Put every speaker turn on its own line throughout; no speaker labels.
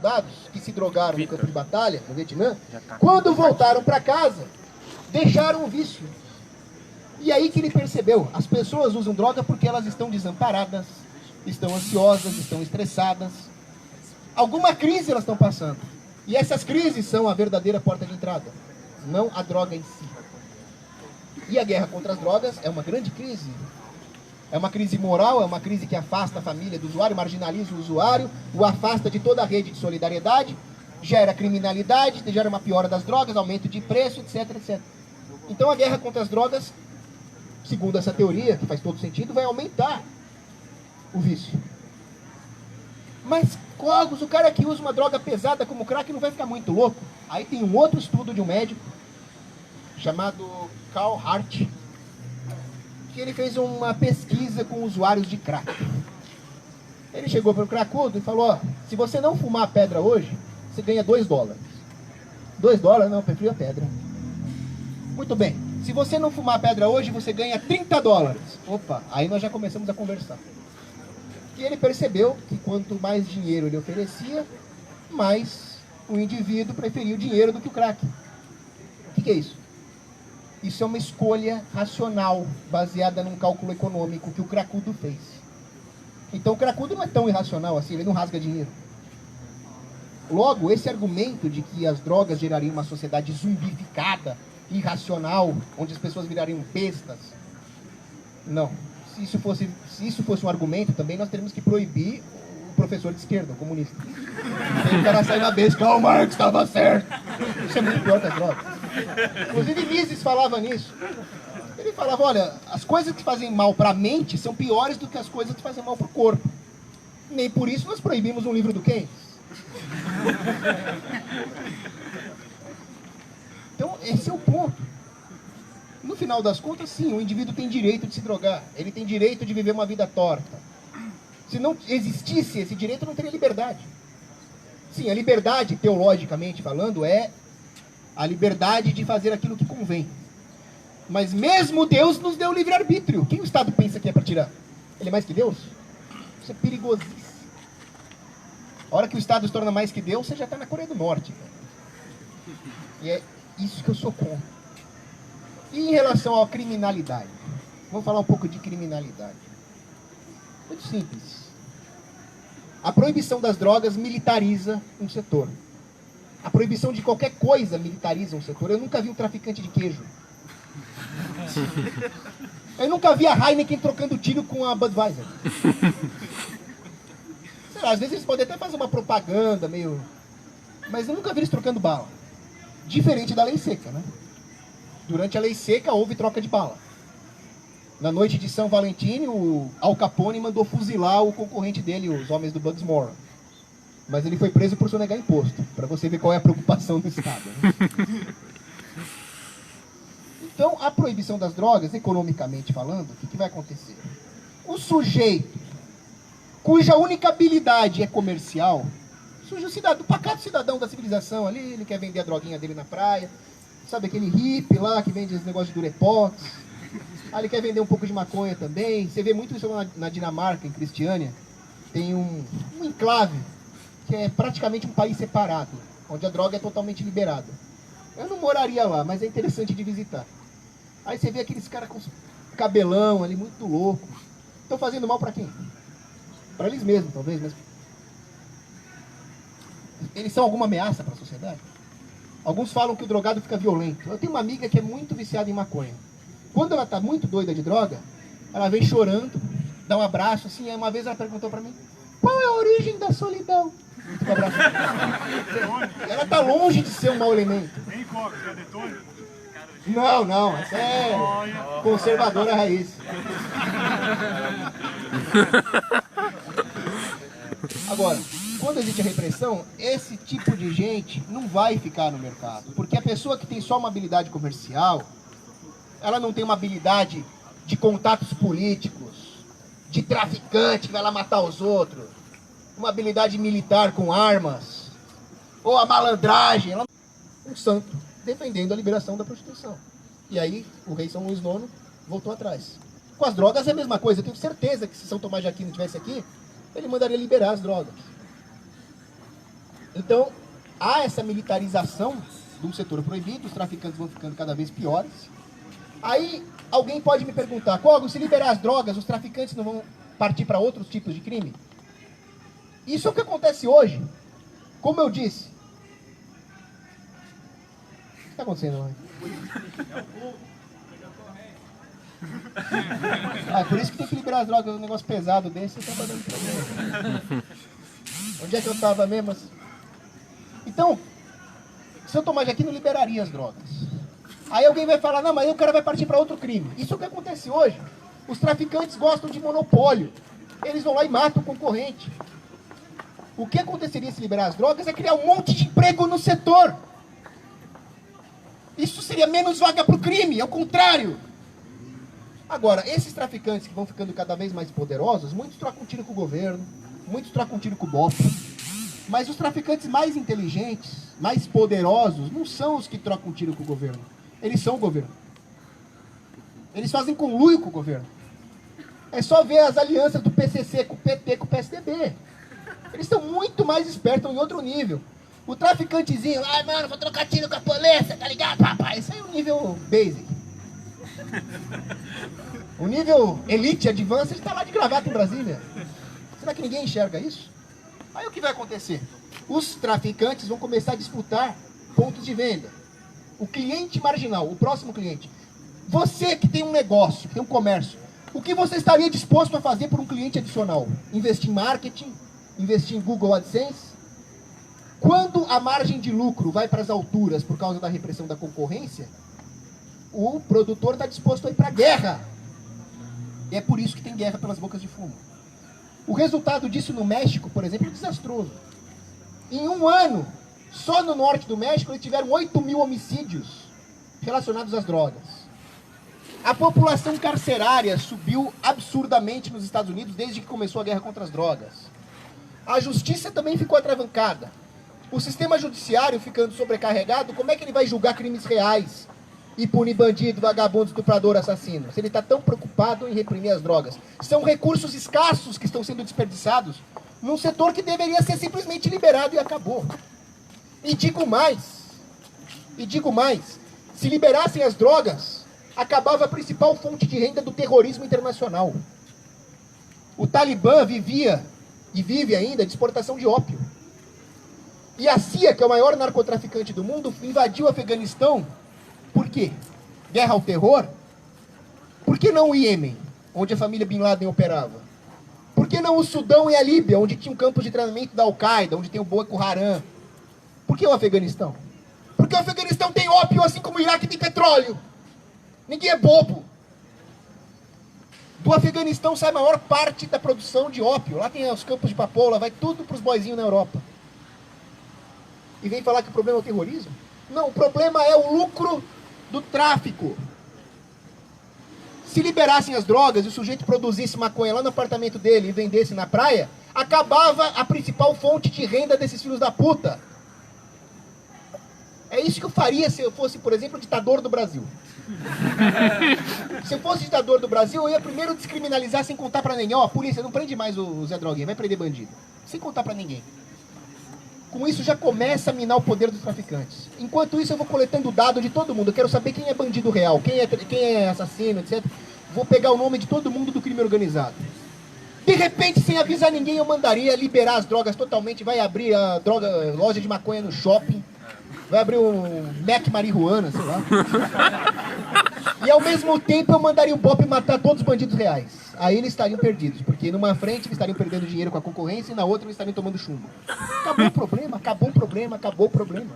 soldados que se drogaram no campo de batalha, no Vietnã, quando voltaram para casa, deixaram o vício. E aí que ele percebeu, as pessoas usam droga porque elas estão desamparadas, estão ansiosas, estão estressadas. Alguma crise elas estão passando. E essas crises são a verdadeira porta de entrada, não a droga em si. E a guerra contra as drogas é uma grande crise. É uma crise moral, é uma crise que afasta a família do usuário, marginaliza o usuário, o afasta de toda a rede de solidariedade, gera criminalidade, gera uma piora das drogas, aumento de preço, etc, etc. Então a guerra contra as drogas, segundo essa teoria, que faz todo sentido, vai aumentar o vício. Mas, Cogos, o cara que usa uma droga pesada como crack não vai ficar muito louco? Aí tem um outro estudo de um médico, chamado Carl Hart, que ele fez uma pesquisa com usuários de crack. Ele chegou para o cracudo e falou, ó, se você não fumar a pedra hoje, você ganha $2. $2? Não, eu prefiro a pedra. Muito bem. Se você não fumar a pedra hoje, você ganha $30. Opa, aí nós já começamos a conversar. E ele percebeu que quanto mais dinheiro ele oferecia, mais o indivíduo preferia o dinheiro do que o crack. O que é isso? Isso é uma escolha racional, baseada num cálculo econômico que o cracudo fez. Então o cracudo não é tão irracional assim, ele não rasga dinheiro. Logo, esse argumento de que as drogas gerariam uma sociedade zumbificada, irracional, onde as pessoas virariam bestas, não. Se isso fosse um argumento, também nós teríamos que proibir o professor de esquerda, o comunista. Aí o cara sai na besta, Karl Marx estava certo. Isso é muito pior que as drogas. Inclusive Mises falava nisso. Ele falava, olha, as coisas que fazem mal para a mente são piores do que as coisas que fazem mal para o corpo. Nem por isso nós proibimos um livro do Keynes. Então, esse é o ponto. No final das contas, sim, o indivíduo tem direito de se drogar. Ele tem direito de viver uma vida torta. Se não existisse esse direito, não teria liberdade. Sim, a liberdade, teologicamente falando, é a liberdade de fazer aquilo que convém. Mas mesmo Deus nos deu livre-arbítrio. Quem o Estado pensa que é para tirar? Ele é mais que Deus? Isso é perigosíssimo. A hora que o Estado se torna mais que Deus, você já está na Coreia do Norte. E é isso que eu sou contra. E em relação à criminalidade? Vamos falar um pouco de criminalidade. Muito simples. A proibição das drogas militariza um setor. A proibição de qualquer coisa militariza um setor. Eu nunca vi um traficante de queijo. Eu nunca vi a Heineken trocando tiro com a Budweiser. Sei lá, às vezes eles podem até fazer uma propaganda meio... Mas eu nunca vi eles trocando bala. Diferente da lei seca, né? Durante a lei seca houve troca de bala. Na noite de São Valentim, o Al Capone mandou fuzilar o concorrente dele, os homens do Bugsmore. Mas ele foi preso por sonegar imposto, para você ver qual é a preocupação do Estado. Né? Então, a proibição das drogas, economicamente falando, o que vai acontecer? O sujeito, cuja única habilidade é comercial, o pacato cidadão da civilização ali, ele quer vender a droguinha dele na praia, sabe aquele hippie lá que vende esse negócio de Durepox, ele quer vender um pouco de maconha também. Você vê muito isso na Dinamarca, em Cristiânia, tem um enclave, que é praticamente um país separado, onde a droga é totalmente liberada. Eu não moraria lá, mas é interessante de visitar. Aí você vê aqueles caras com cabelão ali, muito louco. Estão fazendo mal para quem? Para eles mesmos, talvez, mas... eles são alguma ameaça para a sociedade? Alguns falam que o drogado fica violento. Eu tenho uma amiga que é muito viciada em maconha. Quando ela está muito doida de droga, ela vem chorando, dá um abraço, assim. Aí uma vez ela perguntou para mim, qual é a origem da solidão? Ela está longe de ser um mau elemento.
Nem coca, é detone?
Não, essa é conservadora raiz. Agora, quando existe a repressão, esse tipo de gente não vai ficar no mercado. Porque a pessoa que tem só uma habilidade comercial, ela não tem uma habilidade de contatos políticos, de traficante que vai lá matar os outros, uma habilidade militar com armas, ou a malandragem. Um santo defendendo a liberação da prostituição. E aí, o rei São Luís IX voltou atrás. Com as drogas é a mesma coisa. Eu tenho certeza que se São Tomás de Aquino estivesse aqui, ele mandaria liberar as drogas. Então, há essa militarização de um setor proibido, os traficantes vão ficando cada vez piores. Aí, alguém pode me perguntar, Kogo, se liberar as drogas, os traficantes não vão partir para outros tipos de crime? Isso é o que acontece hoje. Como eu disse. O que está acontecendo hoje? É por isso que tem que liberar as drogas, um negócio pesado desse, você está dando problema. Onde é que eu estava mesmo? Então, São Tomás de Aquino liberaria as drogas. Aí alguém vai falar, não, mas aí o cara vai partir para outro crime. Isso é o que acontece hoje. Os traficantes gostam de monopólio. Eles vão lá e matam o concorrente. O que aconteceria se liberar as drogas é criar um monte de emprego no setor. Isso seria menos vaga para o crime, é o contrário. Agora, esses traficantes que vão ficando cada vez mais poderosos, muitos trocam tiro com o governo, muitos trocam tiro com o BOP. Mas os traficantes mais inteligentes, mais poderosos, não são os que trocam tiro com o governo. Eles são o governo. Eles fazem conluio com o governo. É só ver as alianças do PCC com o PT, com o PSDB. Eles estão muito mais espertos, estão em outro nível. O traficantezinho, ai mano, vou trocar tiro com a polícia, tá ligado, papai? Isso aí é o nível basic. O nível elite, advanced, está lá de gravata em Brasília. Será que ninguém enxerga isso? Aí o que vai acontecer? Os traficantes vão começar a disputar pontos de venda. O cliente marginal, o próximo cliente. Você que tem um negócio, que tem um comércio, o que você estaria disposto a fazer por um cliente adicional? Investir em marketing? Investir em Google AdSense? Quando a margem de lucro vai para as alturas por causa da repressão da concorrência, o produtor está disposto a ir para a guerra. E é por isso que tem guerra pelas bocas de fumo. O resultado disso no México, por exemplo, é desastroso. Em um ano, só no norte do México, eles tiveram 8.000 homicídios relacionados às drogas. A população carcerária subiu absurdamente nos Estados Unidos desde que começou a guerra contra as drogas. A justiça também ficou atravancada. O sistema judiciário ficando sobrecarregado, como é que ele vai julgar crimes reais e punir bandido, vagabundo, estuprador, assassino? Se ele está tão preocupado em reprimir as drogas. São recursos escassos que estão sendo desperdiçados num setor que deveria ser simplesmente liberado e acabou. E digo mais, se liberassem as drogas, acabava a principal fonte de renda do terrorismo internacional. O Talibã vivia e vive ainda de exportação de ópio. E a CIA, que é o maior narcotraficante do mundo, invadiu o Afeganistão. Por quê? Guerra ao terror? Por que não o Iêmen, onde a família Bin Laden operava? Por que não o Sudão e a Líbia, onde tinha um campo de treinamento da Al-Qaeda, onde tem o Boko Haram? Por que o Afeganistão? Porque o Afeganistão tem ópio, assim como o Iraque tem petróleo. Ninguém é bobo. Do Afeganistão sai a maior parte da produção de ópio. Lá tem os campos de papoula, vai tudo para os boizinhos na Europa. E vem falar que o problema é o terrorismo? Não, o problema é o lucro do tráfico. Se liberassem as drogas e o sujeito produzisse maconha lá no apartamento dele e vendesse na praia, acabava a principal fonte de renda desses filhos da puta. É isso que eu faria se eu fosse, por exemplo, ditador do Brasil. Se eu fosse ditador do Brasil, eu ia primeiro descriminalizar sem contar pra ninguém. Ó, a polícia não prende mais o Zé Droguinha, vai prender bandido. Sem contar pra ninguém. Com isso já começa a minar o poder dos traficantes. Enquanto isso eu vou coletando dado de todo mundo. Eu quero saber quem é bandido real, quem é assassino, etc. Vou pegar o nome de todo mundo do crime organizado. De repente, sem avisar ninguém, eu mandaria liberar as drogas totalmente. Vai abrir a loja de maconha no shopping. Vai abrir um Mac Marihuana, sei lá. E ao mesmo tempo eu mandaria o BOP matar todos os bandidos reais. Aí eles estariam perdidos, porque numa frente eles estariam perdendo dinheiro com a concorrência e na outra eles estariam tomando chumbo. Acabou o problema, acabou o problema, acabou o problema.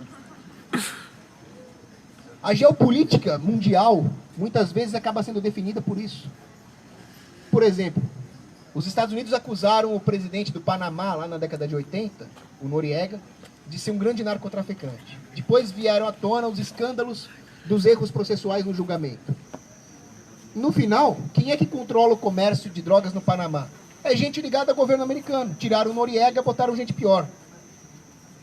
A geopolítica mundial muitas vezes acaba sendo definida por isso. Por exemplo, os Estados Unidos acusaram o presidente do Panamá, lá na década de 80, o Noriega, de ser um grande narcotraficante. Depois vieram à tona os escândalos dos erros processuais no julgamento. No final, quem é que controla o comércio de drogas no Panamá? É gente ligada ao governo americano. Tiraram o Noriega, botaram gente pior.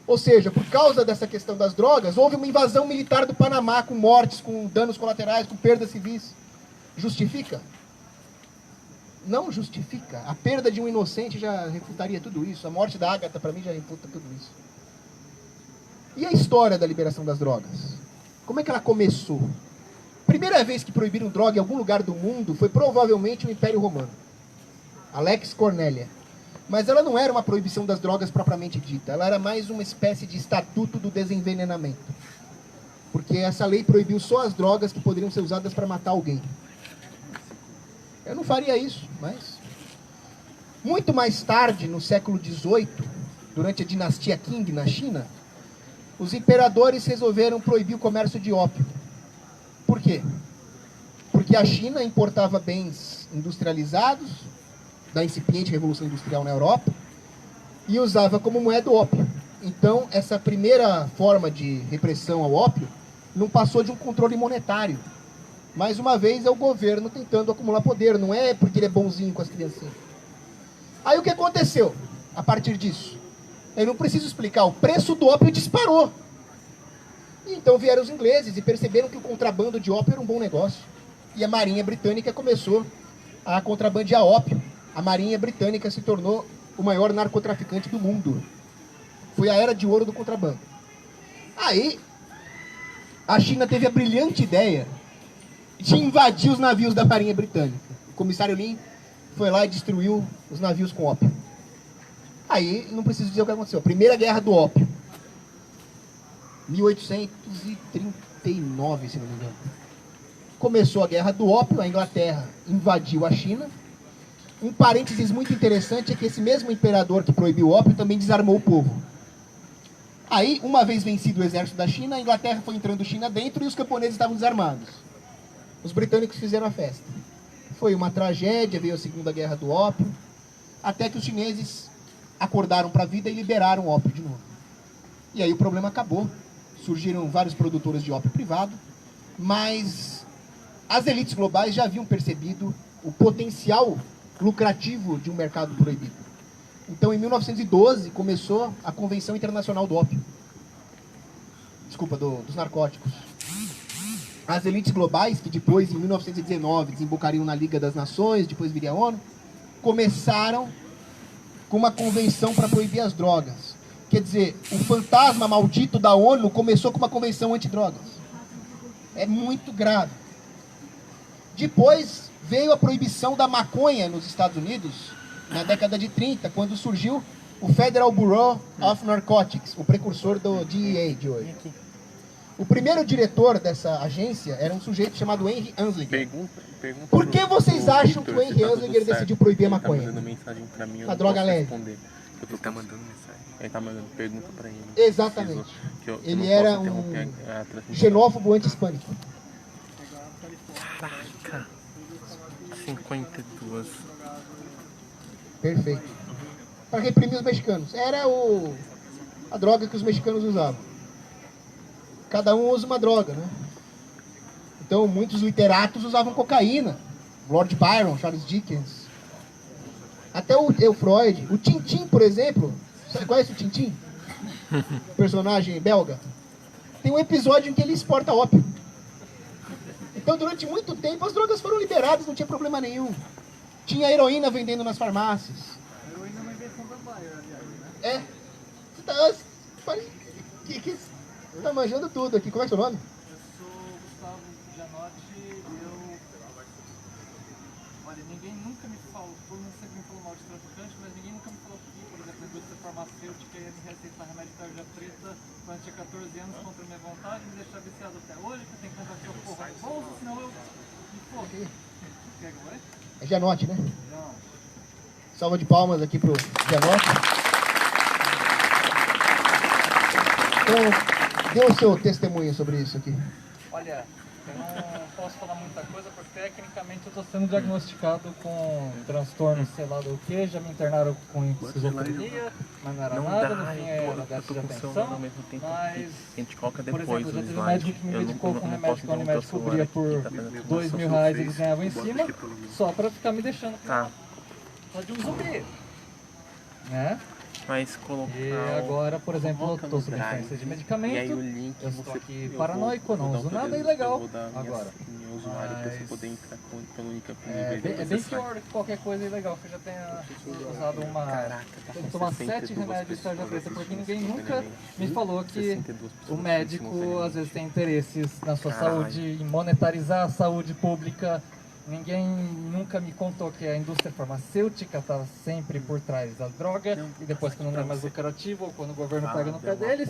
Ou seja, por causa dessa questão das drogas, houve uma invasão militar do Panamá, com mortes, com danos colaterais, com perdas civis. Justifica? Não justifica. A perda de um inocente já refutaria tudo isso. A morte da Agatha, para mim, já refuta tudo isso. E a história da liberação das drogas? Como é que ela começou? Primeira vez que proibiram droga em algum lugar do mundo foi provavelmente o Império Romano. Alex Cornélia. Mas ela não era uma proibição das drogas propriamente dita. Ela era mais uma espécie de estatuto do desenvenenamento. Porque essa lei proibiu só as drogas que poderiam ser usadas para matar alguém. Eu não faria isso, mas... Muito mais tarde, no século XVIII, durante a dinastia Qing na China, os imperadores resolveram proibir o comércio de ópio. Por quê? Porque a China importava bens industrializados da incipiente Revolução Industrial na Europa e usava como moeda o ópio. Então, essa primeira forma de repressão ao ópio não passou de um controle monetário. Mais uma vez, é o governo tentando acumular poder, não é porque ele é bonzinho com as criancinhas. Aí o que aconteceu a partir disso? Eu não preciso explicar, o preço do ópio disparou. E então vieram os ingleses e perceberam que o contrabando de ópio era um bom negócio. E a Marinha Britânica começou a contrabandear ópio. A Marinha Britânica se tornou o maior narcotraficante do mundo. Foi a era de ouro do contrabando. Aí, a China teve a brilhante ideia de invadir os navios da Marinha Britânica. O comissário Lin foi lá e destruiu os navios com ópio. Aí, não preciso dizer o que aconteceu. A primeira guerra do ópio. 1839, se não me engano. Começou a guerra do ópio, a Inglaterra invadiu a China. Um parênteses muito interessante é que esse mesmo imperador que proibiu o ópio também desarmou o povo. Aí, uma vez vencido o exército da China, a Inglaterra foi entrando China dentro e os camponeses estavam desarmados. Os britânicos fizeram a festa. Foi uma tragédia, veio a Segunda Guerra do Ópio, até que os chineses acordaram para a vida e liberaram o ópio de novo. E aí o problema acabou. Surgiram vários produtores de ópio privado, mas as elites globais já haviam percebido o potencial lucrativo de um mercado proibido. Então, em 1912, começou a Convenção Internacional do Ópio. Desculpa, dos narcóticos. As elites globais, que depois, em 1919, desembocariam na Liga das Nações, depois viria a ONU, começaram com uma convenção para proibir as drogas. Quer dizer, o fantasma maldito da ONU começou com uma convenção antidrogas. É muito grave. Depois veio a proibição da maconha nos Estados Unidos, na década de 30, quando surgiu o Federal Bureau of Narcotics, o precursor do DEA de hoje. O primeiro diretor dessa agência era um sujeito chamado Henry Anslinger.
Pergunta
Por que vocês acham que o Henry Anslinger decidiu proibir a maconha?
Ele tá mandando mensagem pra mim, eu
uma droga leve.
Ele tá mandando mensagem. Ele tá mandando pergunta pra ele.
Exatamente. Ele era um xenófobo anti-hispânico.
Caraca. 52.
Perfeito. Para reprimir os mexicanos. Era a droga que os mexicanos usavam. Cada um usa uma droga, né? Então, muitos literatos usavam cocaína. Lord Byron, Charles Dickens. Até o Freud. O Tintin, por exemplo. Você conhece o Tintin? Personagem belga. Tem um episódio em que ele exporta ópio. Então, durante muito tempo, as drogas foram liberadas, não tinha problema nenhum. Tinha heroína vendendo nas farmácias.
A heroína é uma invenção da Bayer, aliás, né?
É. Você tá manjando tudo aqui. Como é que é o seu nome?
Eu sou o Gustavo Gianotti e olha, ninguém nunca me falou, todo mundo sempre me falou mal de traficante, mas ninguém nunca me falou que, por exemplo, a indústria farmacêutica ia me receitar remédio de tarja preta quando eu tinha 14 anos contra a minha vontade, me deixar viciado até hoje, que eu tenho que comprar seu porra de bolsa, senão eu me foda. Quer que eu vou?
É Gianotti, né?
Não.
Salva de palmas aqui pro Gianotti. Então, dê o seu testemunho sobre isso aqui.
Olha, eu não posso falar muita coisa porque tecnicamente eu estou sendo diagnosticado com transtorno, sei lá do que, já me internaram com esquizofrenia, mas não era nada, no fim era déficit de atenção, mas,
a gente coloca
por
depois
exemplo, já
o
teve um médico que me medicou com um remédio que o médico cobria por R$2.000 e eles ganhavam em cima, só para ficar me deixando só de um zumbi, né?
Mas colocar.
E agora, por exemplo, eu
coloca
estou
no
sob
Drive,
influência de
E aí
medicamento,
o link
eu estou
você.
aqui
eu
paranoico, eu
vou
não
dar
uso nada
autorização,
ilegal.
Eu vou dar
Agora,
meu usuário pra você poder entrar pelo link
é bem pior que qualquer coisa ilegal que eu já tenha usado uma...
Caraca, tá
Eu
com
tomar
62
7 remédios de tarja
pessoas
preta, porque ninguém
assistindo
nunca
simultaneamente.
me falou que
62
o
pessoas
médico
simultaneamente.
às vezes tem interesses na sua
Caralho.
saúde, em monetarizar a saúde pública. Ninguém nunca me contou que a indústria farmacêutica está sempre por trás da droga, e depois que não é mais lucrativo, ou quando o governo pega no pé deles,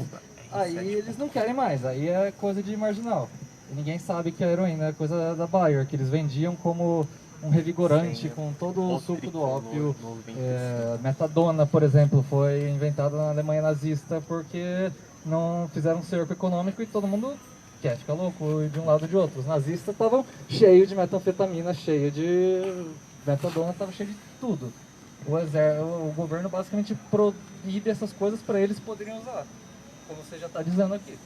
aí eles não querem mais, aí é coisa de marginal. E ninguém sabe que a heroína é coisa da Bayer, que eles vendiam como um revigorante com todo o suco do ópio. Metadona, por exemplo, foi inventada na Alemanha nazista porque não fizeram um cerco econômico e todo mundo quer ficar louco de um lado e de outro. Os nazistas estavam cheios de metanfetamina, cheio de metadona, estava cheio de tudo. O governo basicamente proíbe essas coisas para eles poderem usar, como você já está dizendo aqui.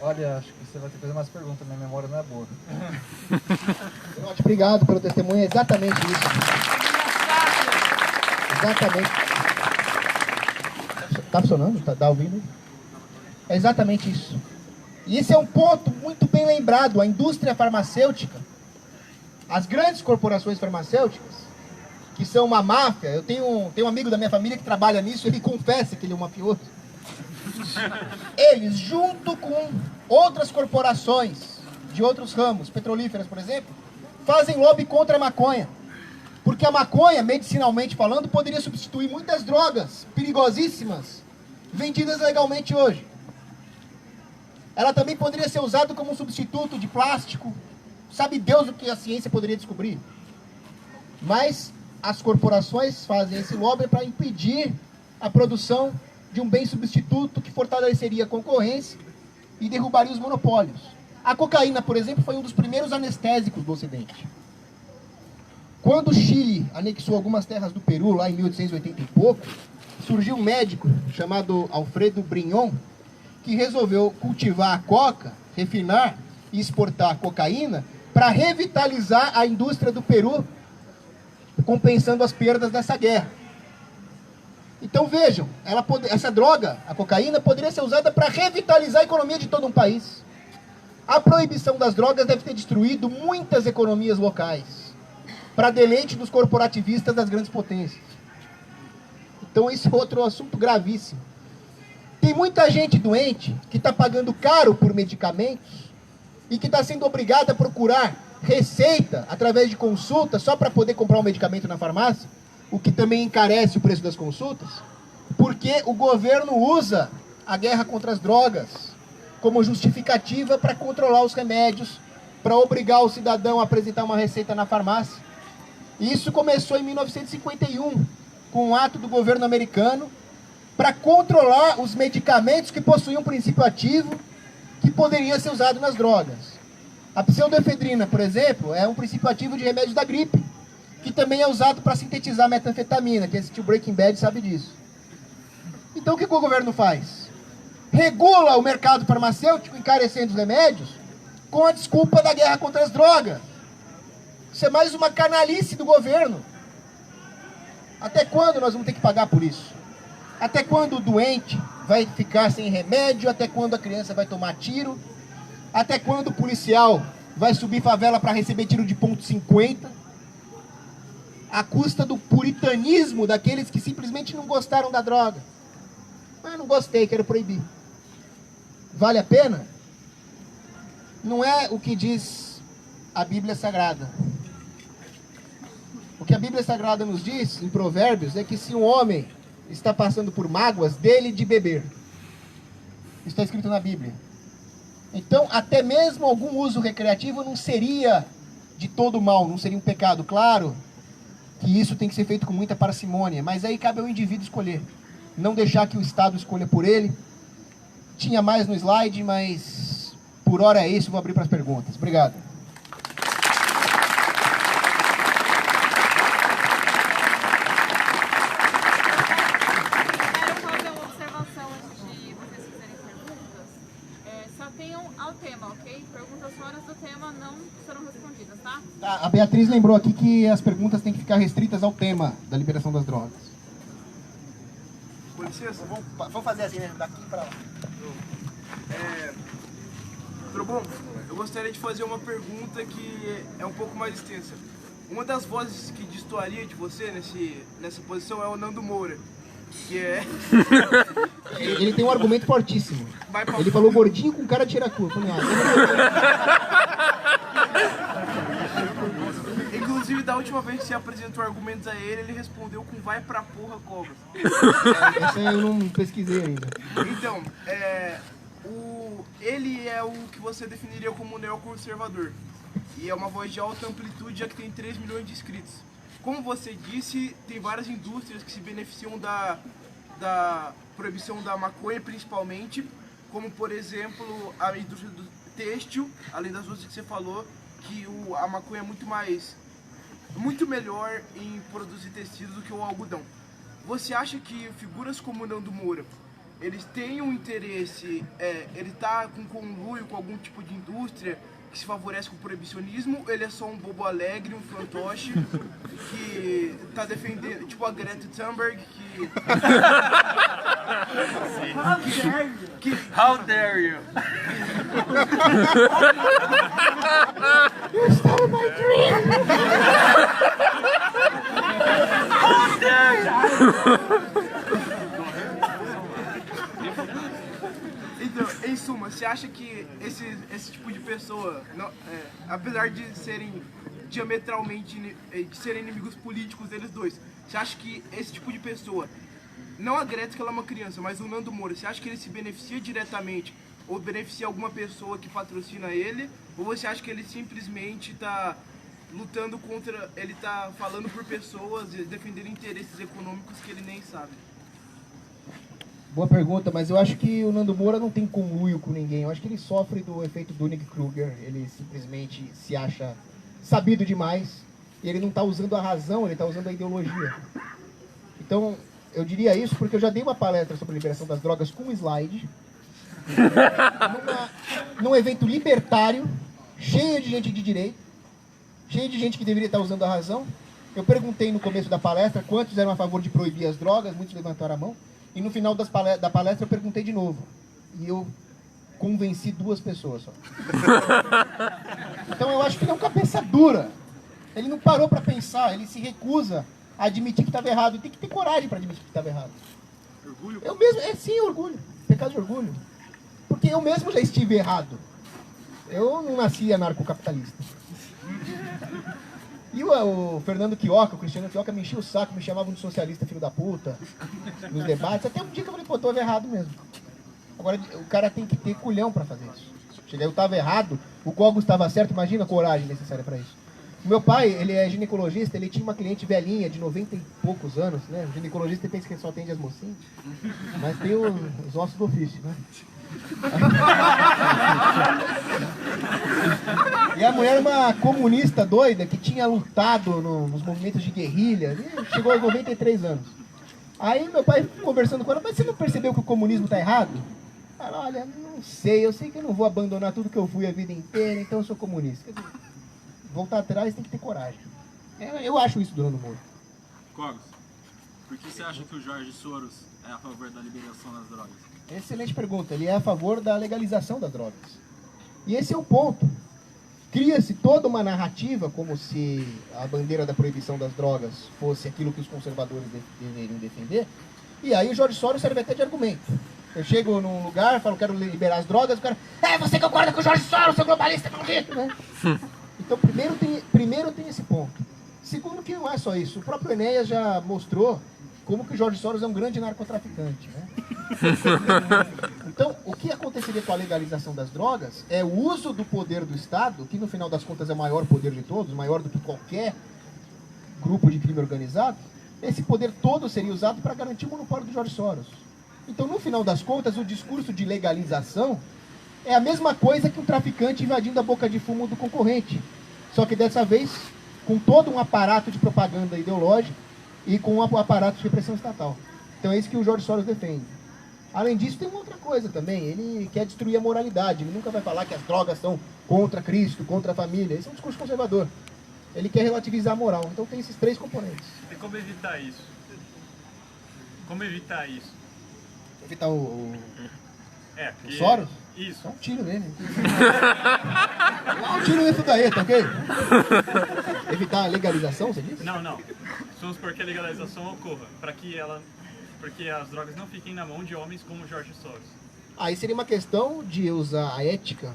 Olha, acho que você vai ter que fazer mais perguntas, minha memória não é boa.
Obrigado pelo testemunho, é exatamente isso. Exatamente. Tá funcionando? Tá ouvindo? É exatamente isso. E esse é um ponto muito bem lembrado. A indústria farmacêutica, as grandes corporações farmacêuticas, que são uma máfia. Eu tenho um amigo da minha família que trabalha nisso, ele confessa que ele é um mafioso. Eles, junto com outras corporações de outros ramos, petrolíferas, por exemplo, fazem lobby contra a maconha. Porque a maconha, medicinalmente falando, poderia substituir muitas drogas perigosíssimas vendidas legalmente hoje. Ela também poderia ser usada como um substituto de plástico. Sabe Deus o que a ciência poderia descobrir. Mas as corporações fazem esse lobby para impedir a produção de um bem substituto que fortaleceria a concorrência e derrubaria os monopólios. A cocaína, por exemplo, foi um dos primeiros anestésicos do Ocidente. Quando o Chile anexou algumas terras do Peru, lá em 1880 e pouco, surgiu um médico chamado Alfredo Brignon, que resolveu cultivar a coca, refinar e exportar a cocaína para revitalizar a indústria do Peru, compensando as perdas dessa guerra. Então vejam, essa droga, a cocaína, poderia ser usada para revitalizar a economia de todo um país. A proibição das drogas deve ter destruído muitas economias locais, para deleite dos corporativistas das grandes potências. Então esse é outro assunto gravíssimo. Tem muita gente doente que está pagando caro por medicamentos e que está sendo obrigada a procurar receita através de consulta só para poder comprar um medicamento na farmácia, o que também encarece o preço das consultas, porque o governo usa a guerra contra as drogas como justificativa para controlar os remédios, para obrigar o cidadão a apresentar uma receita na farmácia. E isso começou em 1951, com um ato do governo americano para controlar os medicamentos que possuíam um princípio ativo que poderia ser usado nas drogas. A pseudoefedrina, por exemplo, é um princípio ativo de remédios da gripe, que também é usado para sintetizar metanfetamina. Quem assistiu Breaking Bad sabe disso. Então o que o governo faz? Regula o mercado farmacêutico, encarecendo os remédios, com a desculpa da guerra contra as drogas. Isso é mais uma canalice do governo. Até quando nós vamos ter que pagar por isso? Até quando o doente vai ficar sem remédio? Até quando a criança vai tomar tiro? Até quando o policial vai subir favela para receber tiro de ponto .50? À custa do puritanismo daqueles que simplesmente não gostaram da droga. Mas não gostei, quero proibir. Vale a pena? Não é o que diz a Bíblia Sagrada. O que a Bíblia Sagrada nos diz, em Provérbios, é que se um homem está passando por mágoas, dele de beber. Isso está escrito na Bíblia. Então, até mesmo algum uso recreativo não seria de todo mal, não seria um pecado. Claro que isso tem que ser feito com muita parcimônia, mas aí cabe ao indivíduo escolher. Não deixar que o Estado escolha por ele. Tinha mais no slide, mas por hora é isso, vou abrir para as perguntas. Obrigado. Beatriz lembrou aqui que as perguntas têm que ficar restritas ao tema da liberação das drogas.
Com licença,
Vamos fazer assim, né? Daqui pra lá.
Trobon, eu gostaria de fazer uma pergunta que é um pouco mais extensa. Uma das vozes que destoaria de você nessa posição é o Nando Moura, que é...
Ele tem um argumento fortíssimo. Ele falou gordinho com cara de tiracu.
Inclusive, da última vez que você apresentou argumentos a ele, ele respondeu com vai pra porra, cobras.
Essa eu não pesquisei ainda.
Então, ele é o que você definiria como neoconservador. E é uma voz de alta amplitude, já que tem 3 milhões de inscritos. Como você disse, tem várias indústrias que se beneficiam da proibição da maconha, principalmente, como, por exemplo, a indústria do têxtil, além das outras que você falou, que a maconha é muito melhor em produzir tecidos do que o algodão. Você acha que figuras como o Nando Moura, eles têm um interesse, ele está com conluio com algum tipo de indústria que se favorece com o proibicionismo, ele é só um bobo alegre, um fantoche, que está defendendo, tipo a Greta Thunberg, que...
How dare you?
You stole my dream!
How dare you?
Então, em suma, você acha que esse tipo de pessoa, apesar de serem diametralmente, de serem inimigos políticos deles dois, você acha que esse tipo de pessoa, não a Greta que ela é uma criança, mas o Nando Moura, você acha que ele se beneficia diretamente ou beneficia alguma pessoa que patrocina ele, ou você acha que ele simplesmente está lutando contra, ele está falando por pessoas e defendendo interesses econômicos que ele nem sabe?
Boa pergunta, mas eu acho que o Nando Moura não tem conluio com ninguém. Eu acho que ele sofre do efeito Dunning-Kruger. Ele simplesmente se acha sabido demais e ele não está usando a razão, ele está usando a ideologia. Então, eu diria isso porque eu já dei uma palestra sobre a liberação das drogas com um slide, num evento libertário, cheio de gente de direita, cheio de gente que deveria estar usando a razão. Eu perguntei no começo da palestra quantos eram a favor de proibir as drogas, muitos levantaram a mão. E no final da palestra eu perguntei de novo. E eu convenci 2 pessoas só. Então eu acho que ele é um cabeça dura. Ele não parou para pensar, ele se recusa a admitir que estava errado. E tem que ter coragem para admitir que estava errado.
Orgulho?
Eu mesmo, sim, orgulho. Pecado de orgulho. Porque eu mesmo já estive errado. Eu não nasci anarcocapitalista. E o Fernando Quioca, o Cristiano Quioca, me enchia o saco, me chamavam de socialista, filho da puta, nos debates. Até um dia que eu falei, pô, tô errado mesmo. Agora, o cara tem que ter culhão pra fazer isso. Cheguei, eu tava errado, o Cogos estava certo, imagina a coragem necessária pra isso. O meu pai, ele é ginecologista, ele tinha uma cliente velhinha, de 90 e poucos anos, né? O ginecologista pensa que só atende as mocinhas, mas tem os ossos do ofício, né? E a mulher era uma comunista doida que tinha lutado nos movimentos de guerrilha, e chegou aos 93 anos. Aí meu pai conversando com ela, mas você não percebeu que o comunismo está errado? Ela, olha, não sei, eu sei que eu não vou abandonar tudo que eu fui a vida inteira, então eu sou comunista. Quer dizer, voltar atrás tem que ter coragem. Eu acho isso do Nando Moura.
Cogos, por que você acha que o Jorge Soros é a favor da liberação das drogas?
Excelente pergunta. Ele é a favor da legalização das drogas. E esse é o ponto. Cria-se toda uma narrativa como se a bandeira da proibição das drogas fosse aquilo que os conservadores deveriam defender. E aí o Jorge Soros serve até de argumento. Eu chego num lugar, falo, quero liberar as drogas, o cara, você concorda com o Jorge Soros, seu globalista maldito, né? Então, primeiro tem esse ponto. Segundo que não é só isso. O próprio Enéas já mostrou como que o Jorge Soros é um grande narcotraficante, né? Então, o que aconteceria com a legalização das drogas é o uso do poder do Estado, que no final das contas é o maior poder de todos, maior do que qualquer grupo de crime organizado. Esse poder todo seria usado para garantir o monopólio do Jorge Soros. Então, no final das contas, o discurso de legalização é a mesma coisa que um traficante invadindo a boca de fumo do concorrente. Só que dessa vez, com todo um aparato de propaganda ideológica e com um aparato de repressão estatal. Então é isso que o Jorge Soros defende. Além disso, tem uma outra coisa também. Ele quer destruir a moralidade. Ele nunca vai falar que as drogas são contra Cristo, contra a família. Esse é um discurso conservador. Ele quer relativizar a moral. Então tem esses 3 componentes.
E como evitar isso? Como evitar isso?
Evitar o
Porque...
Soros?
Isso.
Dá um tiro nele. Dá um tiro nesse daí, tá ok? Evitar a legalização, você disse?
Não. Vamos supor que a legalização ocorra, porque as drogas não fiquem na mão de homens como Jorge Soros.
Aí seria uma questão de usar a ética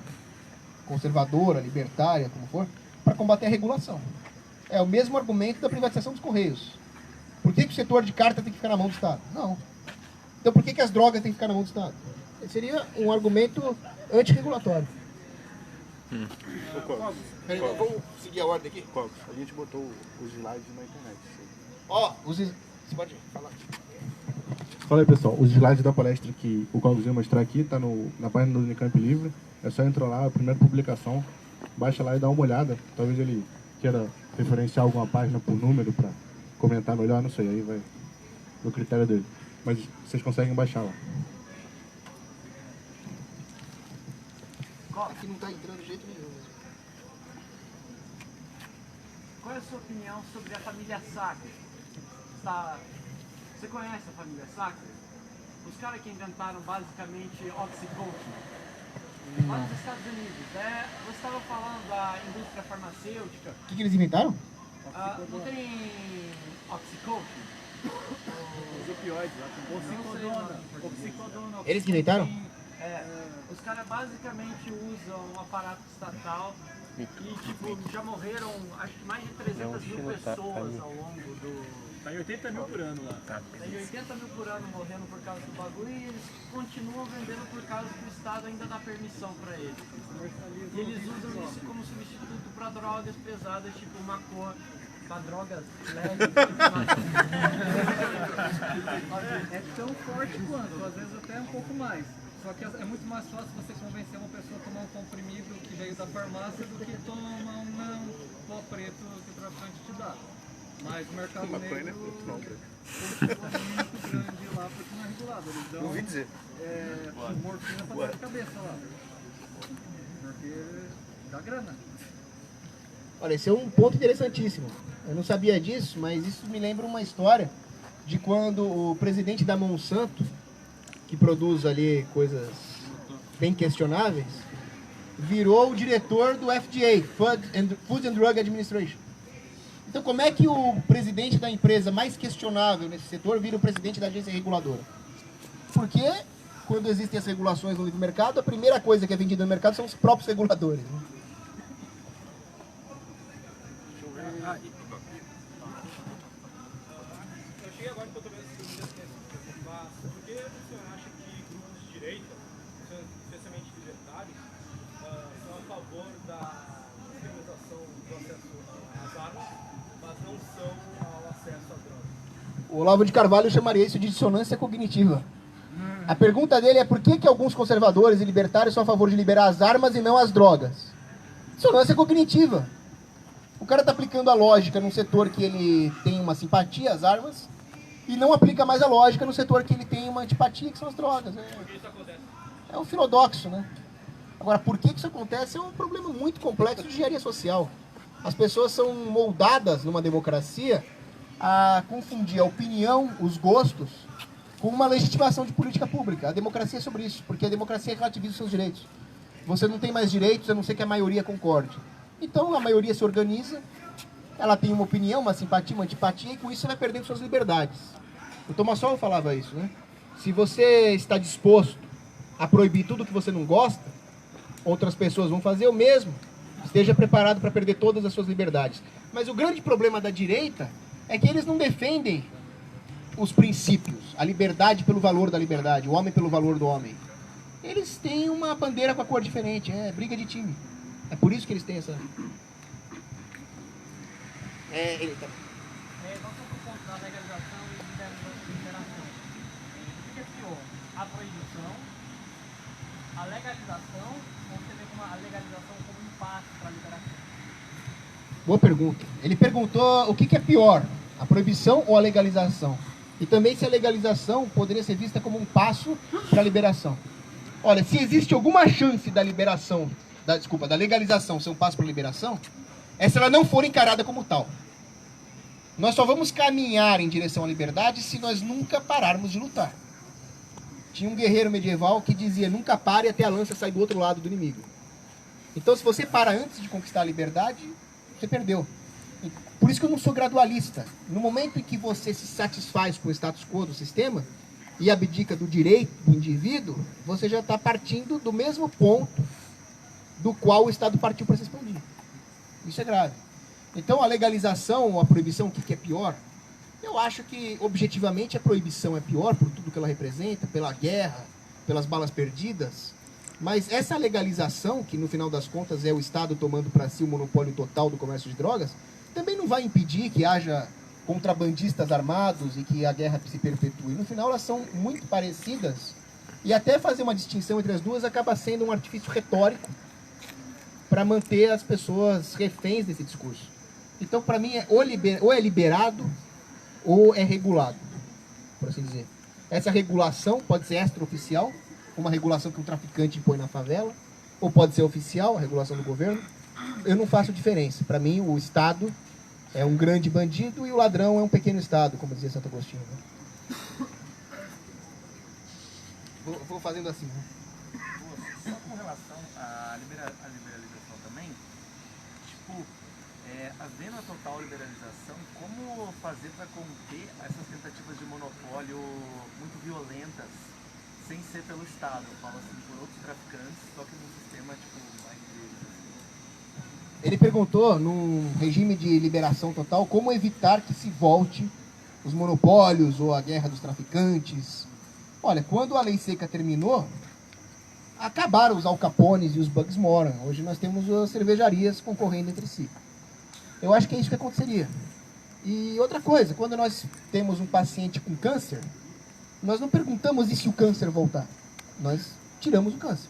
conservadora, libertária, como for, para combater a regulação. É o mesmo argumento da privatização dos Correios. Por que o setor de carta tem que ficar na mão do Estado? Não. Então por que as drogas têm que ficar na mão do Estado? Seria um argumento antirregulatório. Peraí, vamos seguir a ordem aqui?
Cogos, a gente botou os slides na internet.
Ó, você pode falar.
Fala aí, pessoal. Os slides da palestra que o Cogos ia mostrar aqui tá na página do Unicamp Livre. É só entrar lá, a primeira publicação, baixa lá e dá uma olhada. Talvez ele queira referenciar alguma página por número para comentar melhor, não sei, aí vai no critério dele. Mas vocês conseguem baixar lá.
Aqui não tá entrando de jeito nenhum.
Qual é a sua opinião sobre a família Sacre? Você conhece a família Sacre? Os caras que inventaram basicamente Oxycontin lá nos Estados Unidos. Você estava falando da indústria farmacêutica.
O que eles inventaram?
Não tem Oxycontin?
Os opioides lá.
Oxicodona.
Eles que inventaram?
Os caras basicamente usam um aparato estatal e tipo, já morreram acho que mais de 300 mil pessoas ao longo do...
Tá em 80 mil por ano lá.
Tem 80 mil por ano morrendo por causa do bagulho e eles continuam vendendo por causa que o Estado ainda dá permissão pra eles. E eles usam isso como substituto pra drogas pesadas, tipo maconha, pra drogas leves.
É tão forte quanto, às vezes até um pouco mais. Só que é muito mais fácil você convencer uma pessoa a tomar um comprimido que veio da farmácia do que tomar um pó preto que o traficante te dá. Mas o mercado negro continua muito grande lá porque não é regulado. Eles dão
Ouvi dizer.
morfina pra dor de cabeça lá. Porque dá grana.
Olha, esse é um ponto interessantíssimo. Eu não sabia disso, mas isso me lembra uma história de quando o presidente da Monsanto, que produz ali coisas bem questionáveis, virou o diretor do FDA, Food and Drug Administration. Então, como é que o presidente da empresa mais questionável nesse setor vira o presidente da agência reguladora? Porque, quando existem as regulações no livre mercado, a primeira coisa que é vendida no mercado são os próprios reguladores, né?
Eu cheguei agora que eu tô vendo esse mas por que o senhor acha que grupos de direita, especialmente libertários, são a favor da criminalização do acesso às armas, mas não são ao acesso à droga?
O Olavo de Carvalho chamaria isso de dissonância cognitiva. A pergunta dele é por que alguns conservadores e libertários são a favor de liberar as armas e não as drogas? Dissonância cognitiva. O cara está aplicando a lógica num setor que ele tem uma simpatia às armas e não aplica mais a lógica no setor que ele tem uma antipatia, que são as drogas. É um filodoxo, né? Agora, por que isso acontece é um problema muito complexo de engenharia social. As pessoas são moldadas numa democracia a confundir a opinião, os gostos, com uma legitimação de política pública. A democracia é sobre isso, porque a democracia relativiza os seus direitos. Você não tem mais direitos, a não ser que a maioria concorde. Então a maioria se organiza, ela tem uma opinião, uma simpatia, uma antipatia, e com isso você vai perdendo suas liberdades. O Thomas Sowell falava isso, né? Se você está disposto a proibir tudo que você não gosta, outras pessoas vão fazer o mesmo. Esteja preparado para perder todas as suas liberdades. Mas o grande problema da direita é que eles não defendem os princípios, a liberdade pelo valor da liberdade, o homem pelo valor do homem. Eles têm uma bandeira com a cor diferente, é briga de time. É por isso que eles têm essa...
Vamos pro ponto da legalização e liberação. O que é pior? A proibição, a legalização, ou você vê como a legalização como um passo para a liberação?
Boa pergunta. Ele perguntou o que é pior, a proibição ou a legalização? E também se a legalização poderia ser vista como um passo para a liberação. Olha, se existe alguma chance da liberação, da legalização ser um passo para a liberação, é se ela não for encarada como tal. Nós só vamos caminhar em direção à liberdade se nós nunca pararmos de lutar. Tinha um guerreiro medieval que dizia, nunca pare até a lança sair do outro lado do inimigo. Então, se você para antes de conquistar a liberdade, você perdeu. Por isso que eu não sou gradualista. No momento em que você se satisfaz com o status quo do sistema e abdica do direito do indivíduo, você já está partindo do mesmo ponto do qual o Estado partiu para se expandir. Isso é grave. Então, a legalização ou a proibição, o que é pior? Eu acho que, objetivamente, a proibição é pior por tudo que ela representa, pela guerra, pelas balas perdidas. Mas essa legalização, que no final das contas é o Estado tomando para si o monopólio total do comércio de drogas, também não vai impedir que haja contrabandistas armados e que a guerra se perpetue. No final, elas são muito parecidas. E até fazer uma distinção entre as duas acaba sendo um artifício retórico para manter as pessoas reféns desse discurso. Então, para mim, ou é liberado ou é regulado, por assim dizer. Essa regulação pode ser extraoficial, uma regulação que um traficante impõe na favela, ou pode ser oficial, a regulação do governo. Eu não faço diferença. Para mim, o Estado é um grande bandido e o ladrão é um pequeno Estado, como dizia Santo Agostinho. Né? Vou fazendo assim. Né?
Só com relação à liberalização também, tipo, havendo a total liberalização, como fazer para conter essas tentativas de monopólio muito violentas, sem ser pelo Estado? Eu falo assim, por outros traficantes, só que num sistema, tipo, mais deles, assim.
Ele perguntou, num regime de liberação total, como evitar que se volte os monopólios ou a guerra dos traficantes. Olha, quando a lei seca terminou, acabaram os Al Capones e os Bugs Moran. Hoje nós temos as cervejarias concorrendo entre si. Eu acho que é isso que aconteceria. E outra coisa, quando nós temos um paciente com câncer, nós não perguntamos e se o câncer voltar. Nós tiramos o câncer.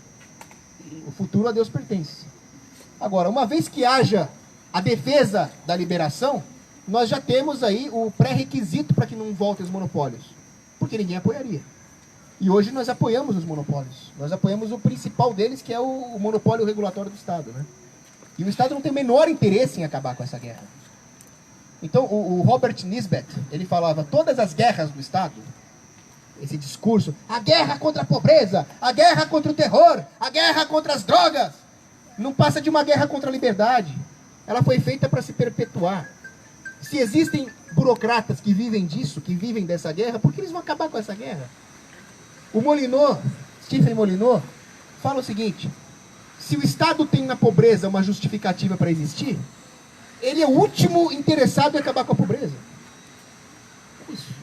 O futuro a Deus pertence. Agora, uma vez que haja a defesa da liberação, nós já temos aí o pré-requisito para que não voltem os monopólios. Porque ninguém apoiaria. E hoje nós apoiamos os monopólios. Nós apoiamos o principal deles, que é o monopólio regulatório do Estado, né? E o Estado não tem o menor interesse em acabar com essa guerra. Então, o Robert Nisbet, ele falava, todas as guerras do Estado, esse discurso, a guerra contra a pobreza, a guerra contra o terror, a guerra contra as drogas, não passa de uma guerra contra a liberdade. Ela foi feita para se perpetuar. Se existem burocratas que vivem disso, que vivem dessa guerra, por que eles vão acabar com essa guerra? O Molyneux, Stephen Molyneux, fala o seguinte, se o Estado tem na pobreza uma justificativa para existir, ele é o último interessado em acabar com a pobreza. É isso.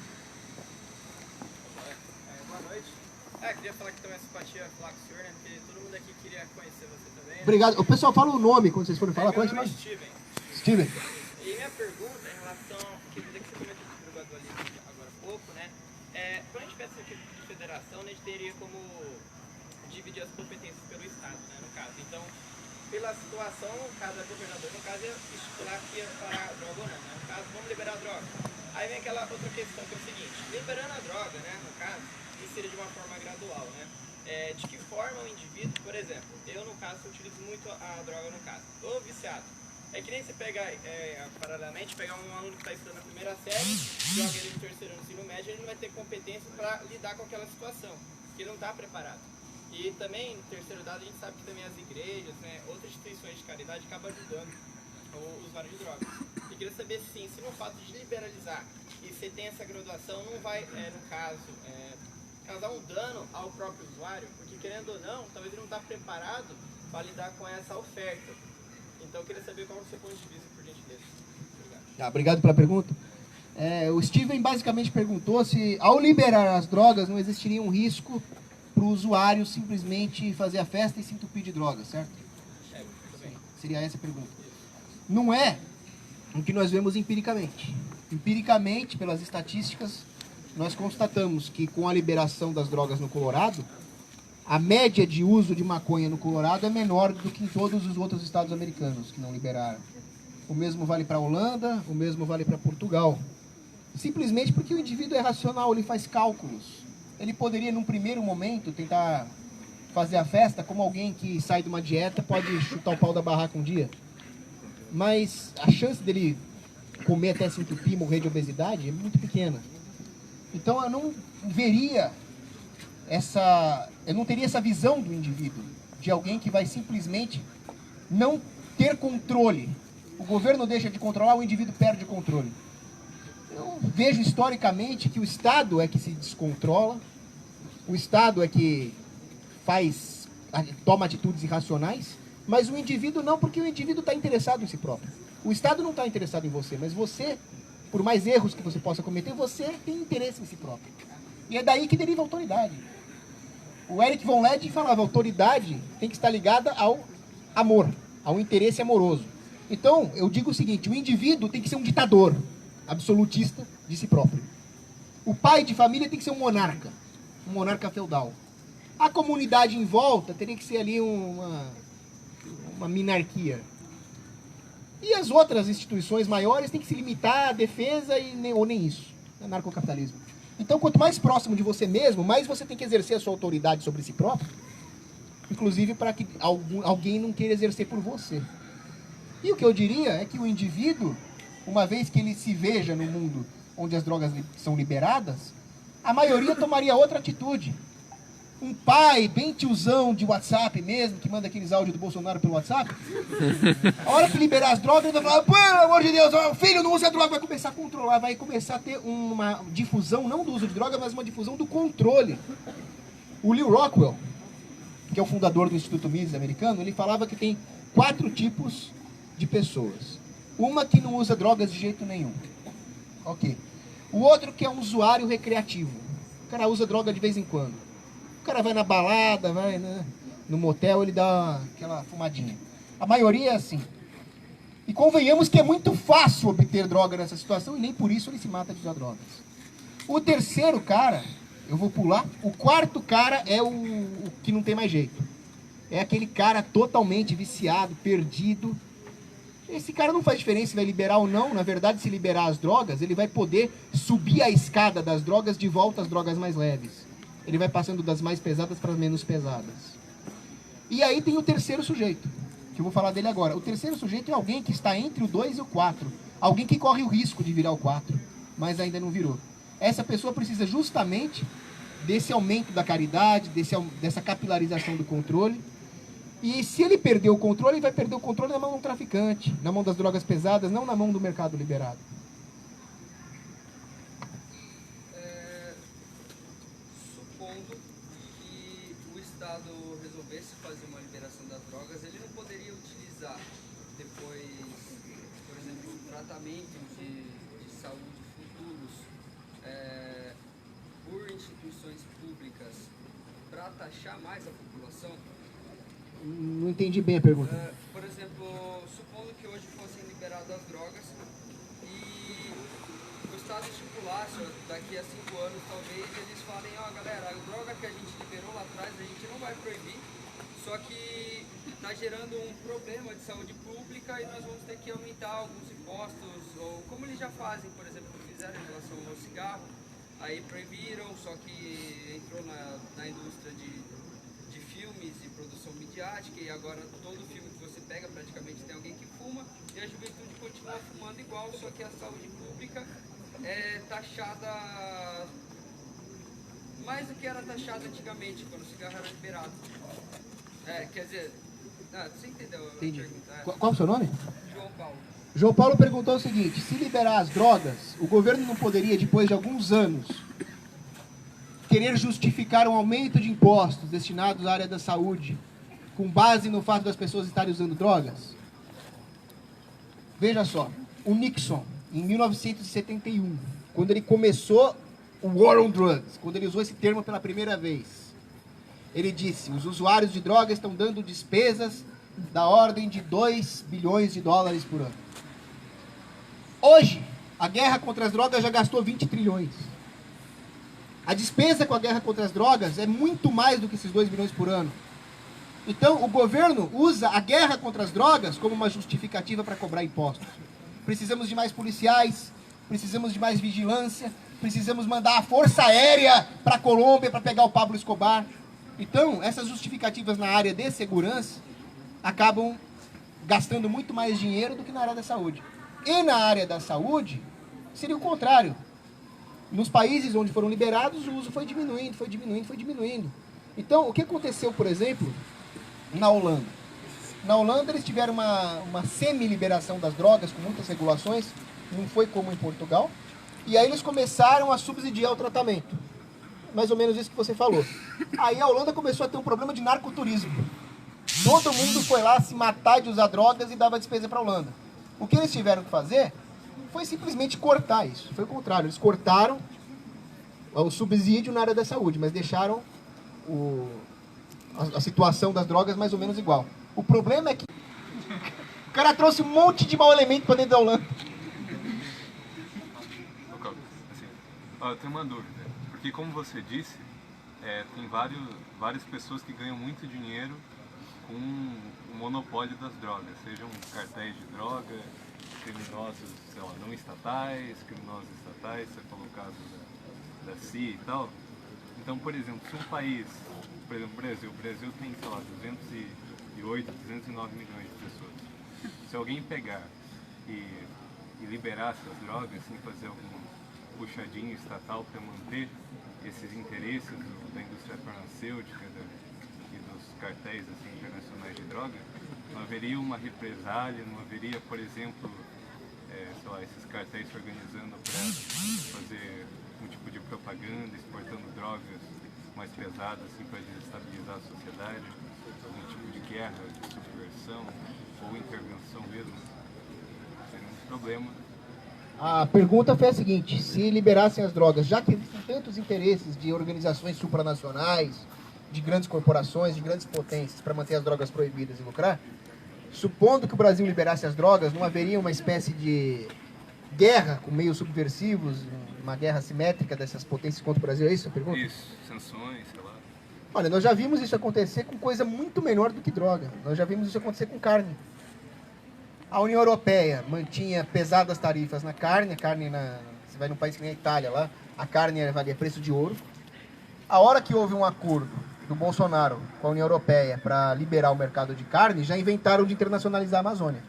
Boa noite. Queria falar que também simpatia falar com o senhor, né? Porque todo mundo aqui queria conhecer você também. Né?
Obrigado. O pessoal fala o nome quando vocês forem falar.
Meu nome é
Steven.
Steven. E minha pergunta em relação ao que você comentou sobre o gradualismo agora há pouco, né? Quando a gente pensa nesse tipo de federação, a gente teria como dividir as competências pelo Estado, né? No caso. Então, pela situação, cada governador, no caso, ia estipular que ia parar a droga ou não, né? No caso, vamos liberar a droga. Aí vem aquela outra questão que é o seguinte, liberando a droga, né, no caso, isso seria de uma forma gradual, né? De que forma o indivíduo, por exemplo, eu no caso utilizo muito a droga no caso, tô viciado. É que nem você pega, paralelamente, pegar um aluno que está estudando na primeira série, joga ele no terceiro ano, ensino médio, ele não vai ter competência para lidar com aquela situação, porque ele não está preparado. E também, no terceiro dado, a gente sabe que também as igrejas, né, outras instituições de caridade acabam ajudando o usuário de drogas. E queria saber, sim, se no fato de liberalizar e você tem essa graduação, não vai, no caso, causar um dano ao próprio usuário, porque querendo ou não, talvez ele não está preparado para lidar com essa oferta. Então eu queria saber qual é o seu ponto de vista, por gentileza. Obrigado.
Obrigado pela pergunta. O Steven basicamente perguntou se, ao liberar as drogas, não existiria um risco para o usuário simplesmente fazer a festa e se entupir de drogas, certo? Sim, seria essa a pergunta. Não é o que nós vemos empiricamente. Empiricamente, pelas estatísticas, nós constatamos que com a liberação das drogas no Colorado, a média de uso de maconha no Colorado é menor do que em todos os outros estados americanos que não liberaram. O mesmo vale para a Holanda, o mesmo vale para Portugal. Simplesmente porque o indivíduo é racional, ele faz cálculos. Ele poderia, num primeiro momento, tentar fazer a festa como alguém que sai de uma dieta pode chutar o pau da barraca um dia. mas a chance dele comer até se entupir e morrer de obesidade é muito pequena. Então eu não veria eu não teria essa visão do indivíduo, de alguém que vai simplesmente não ter controle. O governo deixa de controlar, o indivíduo perde o controle. Eu vejo historicamente que o Estado é que se descontrola, o Estado é que toma atitudes irracionais, mas o indivíduo não, porque o indivíduo está interessado em si próprio. O Estado não está interessado em você, mas você, por mais erros que você possa cometer, você tem interesse em si próprio. E é daí que deriva a autoridade. O Eric von Led falava, a autoridade tem que estar ligada ao amor, ao interesse amoroso. Então, eu digo o seguinte, o indivíduo tem que ser um ditador absolutista de si próprio. O pai de família tem que ser um monarca feudal. A comunidade em volta teria que ser ali uma minarquia. E as outras instituições maiores têm que se limitar à defesa ou nem isso, anarcocapitalismo. Então, quanto mais próximo de você mesmo, mais você tem que exercer a sua autoridade sobre si próprio, inclusive para que alguém não queira exercer por você. E o que eu diria é que o indivíduo, uma vez que ele se veja no mundo onde as drogas são liberadas, a maioria tomaria outra atitude. Um pai bem tiozão de WhatsApp mesmo, que manda aqueles áudios do Bolsonaro pelo WhatsApp, a hora que liberar as drogas, ele vai falar, pelo amor de Deus, filho, não usa droga, vai começar a controlar, vai começar a ter uma difusão, não do uso de droga, mas uma difusão do controle. O Lew Rockwell, que é o fundador do Instituto Mises americano, ele falava que tem 4 tipos de pessoas. Uma que não usa drogas de jeito nenhum. Ok. O outro que é um usuário recreativo. O cara usa droga de vez em quando. O cara vai na balada, vai no motel, ele dá aquela fumadinha. A maioria é assim. E convenhamos que é muito fácil obter droga nessa situação e nem por isso ele se mata de usar drogas. O terceiro cara, eu vou pular, o quarto cara é o que não tem mais jeito. É aquele cara totalmente viciado, perdido. Esse cara não faz diferença se vai liberar ou não. Na verdade, se liberar as drogas, ele vai poder subir a escada das drogas de volta às drogas mais leves. Ele vai passando das mais pesadas para as menos pesadas. E aí tem o terceiro sujeito, que eu vou falar dele agora. O terceiro sujeito é alguém que está entre o 2 e o 4. Alguém que corre o risco de virar o 4, mas ainda não virou. Essa pessoa precisa justamente desse aumento da caridade, dessa capilarização do controle. E se ele perder o controle, ele vai perder o controle na mão do traficante, na mão das drogas pesadas, não na mão do mercado liberado.
Supondo que o Estado resolvesse fazer uma liberação das drogas, ele não poderia utilizar depois, por exemplo, tratamentos de saúde futuros por instituições públicas para taxar mais a população?
Não entendi bem a pergunta.
Por exemplo, supondo que hoje fossem liberadas as drogas e o Estado estipulasse, daqui a 5 anos talvez, eles falem, galera, a droga que a gente liberou lá atrás a gente não vai proibir, só que está gerando um problema de saúde pública e nós vamos ter que aumentar alguns impostos, ou como eles já fazem, por exemplo, fizeram em relação ao cigarro, aí proibiram, só que entrou na indústria de filmes e produção midiática, e agora todo filme que você pega praticamente tem alguém que fuma, e a juventude continua fumando igual, só que a saúde pública é taxada mais do que era taxada antigamente, quando o cigarro era liberado. Quer dizer, você entendeu a pergunta?
Qual é o seu nome?
João Paulo.
João Paulo perguntou o seguinte, se liberar as drogas, o governo não poderia, depois de alguns anos, querer justificar um aumento de impostos destinados à área da saúde com base no fato das pessoas estarem usando drogas? Veja só, o Nixon, em 1971, quando ele começou o War on Drugs, quando ele usou esse termo pela primeira vez, ele disse, os usuários de drogas estão dando despesas da ordem de 2 bilhões de dólares por ano. Hoje, a guerra contra as drogas já gastou 20 trilhões. A despesa com a guerra contra as drogas é muito mais do que esses 2 bilhões por ano. Então, o governo usa a guerra contra as drogas como uma justificativa para cobrar impostos. Precisamos de mais policiais, precisamos de mais vigilância, precisamos mandar a força aérea para a Colômbia para pegar o Pablo Escobar. Então, essas justificativas na área de segurança acabam gastando muito mais dinheiro do que na área da saúde. E na área da saúde, seria o contrário. Nos países onde foram liberados, o uso foi diminuindo, foi diminuindo, foi diminuindo. Então, o que aconteceu, por exemplo, na Holanda? Na Holanda, eles tiveram uma semi-liberação das drogas, com muitas regulações, não foi como em Portugal, e aí eles começaram a subsidiar o tratamento. Mais ou menos isso que você falou. Aí a Holanda começou a ter um problema de narcoturismo. Todo mundo foi lá se matar de usar drogas e dava despesa para a Holanda. O que eles tiveram que fazer foi simplesmente cortar isso. Foi o contrário, eles cortaram o subsídio na área da saúde, mas deixaram a situação das drogas mais ou menos igual. O problema é que o cara trouxe um monte de mau elemento para dentro da Holanda.
Eu tenho uma dúvida, porque como você disse, tem várias pessoas que ganham muito dinheiro com o monopólio das drogas, sejam cartéis de droga, criminosos, sei lá, não estatais, criminosos estatais, você falou o caso da CIA e tal. Então, por exemplo, se um país, por exemplo, o Brasil tem, sei lá, 208, 209 milhões de pessoas. Se alguém pegar e liberar essas drogas sem fazer algum puxadinho estatal para manter esses interesses da indústria farmacêutica e dos cartéis assim, internacionais de droga, não haveria uma represália, não haveria, por exemplo, sei lá, esses cartéis se organizando para fazer um tipo de propaganda, exportando drogas mais pesadas assim, para desestabilizar a sociedade, algum tipo de guerra, de subversão ou intervenção mesmo. Seria um problema.
A pergunta foi a seguinte: se liberassem as drogas, já que existem tantos interesses de organizações supranacionais, de grandes corporações, de grandes potências para manter as drogas proibidas e lucrar, supondo que o Brasil liberasse as drogas, não haveria uma espécie de guerra com meios subversivos, uma guerra assimétrica dessas potências contra o Brasil? É isso a pergunta?
Isso, sanções, sei lá.
Olha, nós já vimos isso acontecer com coisa muito menor do que droga. Nós já vimos isso acontecer com carne. A União Europeia mantinha pesadas tarifas na carne. A carne, você vai num país que nem a Itália lá, a carne valia preço de ouro. A hora que houve um acordo do Bolsonaro com a União Europeia para liberar o mercado de carne, já inventaram de internacionalizar a Amazônia.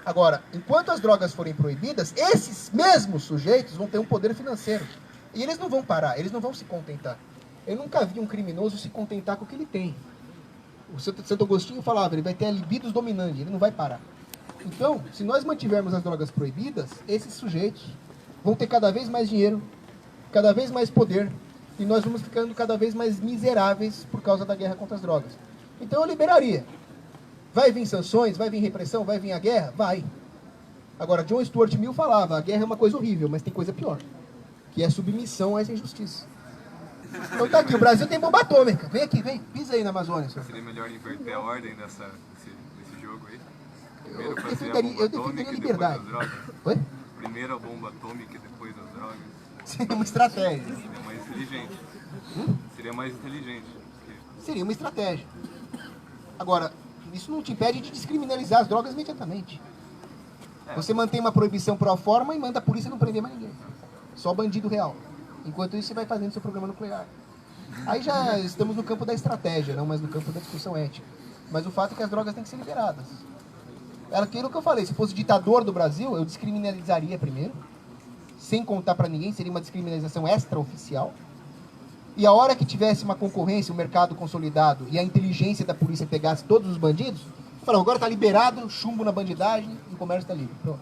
Agora, enquanto as drogas forem proibidas, esses mesmos sujeitos vão ter um poder financeiro. E eles não vão parar, eles não vão se contentar. Eu nunca vi um criminoso se contentar com o que ele tem. O Santo Agostinho falava, ele vai ter a libidos dominante, ele não vai parar. Então, se nós mantivermos as drogas proibidas, esses sujeitos vão ter cada vez mais dinheiro, cada vez mais poder, e nós vamos ficando cada vez mais miseráveis por causa da guerra contra as drogas. Então eu liberaria. Vai vir sanções, vai vir repressão, vai vir a guerra? Vai. Agora, John Stuart Mill falava, a guerra é uma coisa horrível, mas tem coisa pior, que é a submissão a essa injustiça. Então tá aqui, o Brasil tem bomba atômica. Vem aqui, vem, pisa aí na Amazônia. Senhor.
Seria melhor inverter a ordem desse jogo aí? Primeiro
Eu defenderia liberdade. Oi?
Primeiro a bomba atômica e depois as drogas.
Seria uma estratégia.
Seria mais inteligente. Seria mais inteligente.
Seria uma estratégia. Agora, isso não te impede de descriminalizar as drogas imediatamente. Você mantém uma proibição pro forma e manda a polícia não prender mais ninguém. Só bandido real. Enquanto isso, você vai fazendo seu programa nuclear. Aí já estamos no campo da estratégia, não mais no campo da discussão ética. Mas o fato é que as drogas têm que ser liberadas. Aquilo que eu falei, se fosse ditador do Brasil, eu descriminalizaria primeiro, sem contar para ninguém, seria uma descriminalização extraoficial. E a hora que tivesse uma concorrência, um mercado consolidado, e a inteligência da polícia pegasse todos os bandidos, falou, agora está liberado, chumbo na bandidagem, e o comércio está livre. Pronto.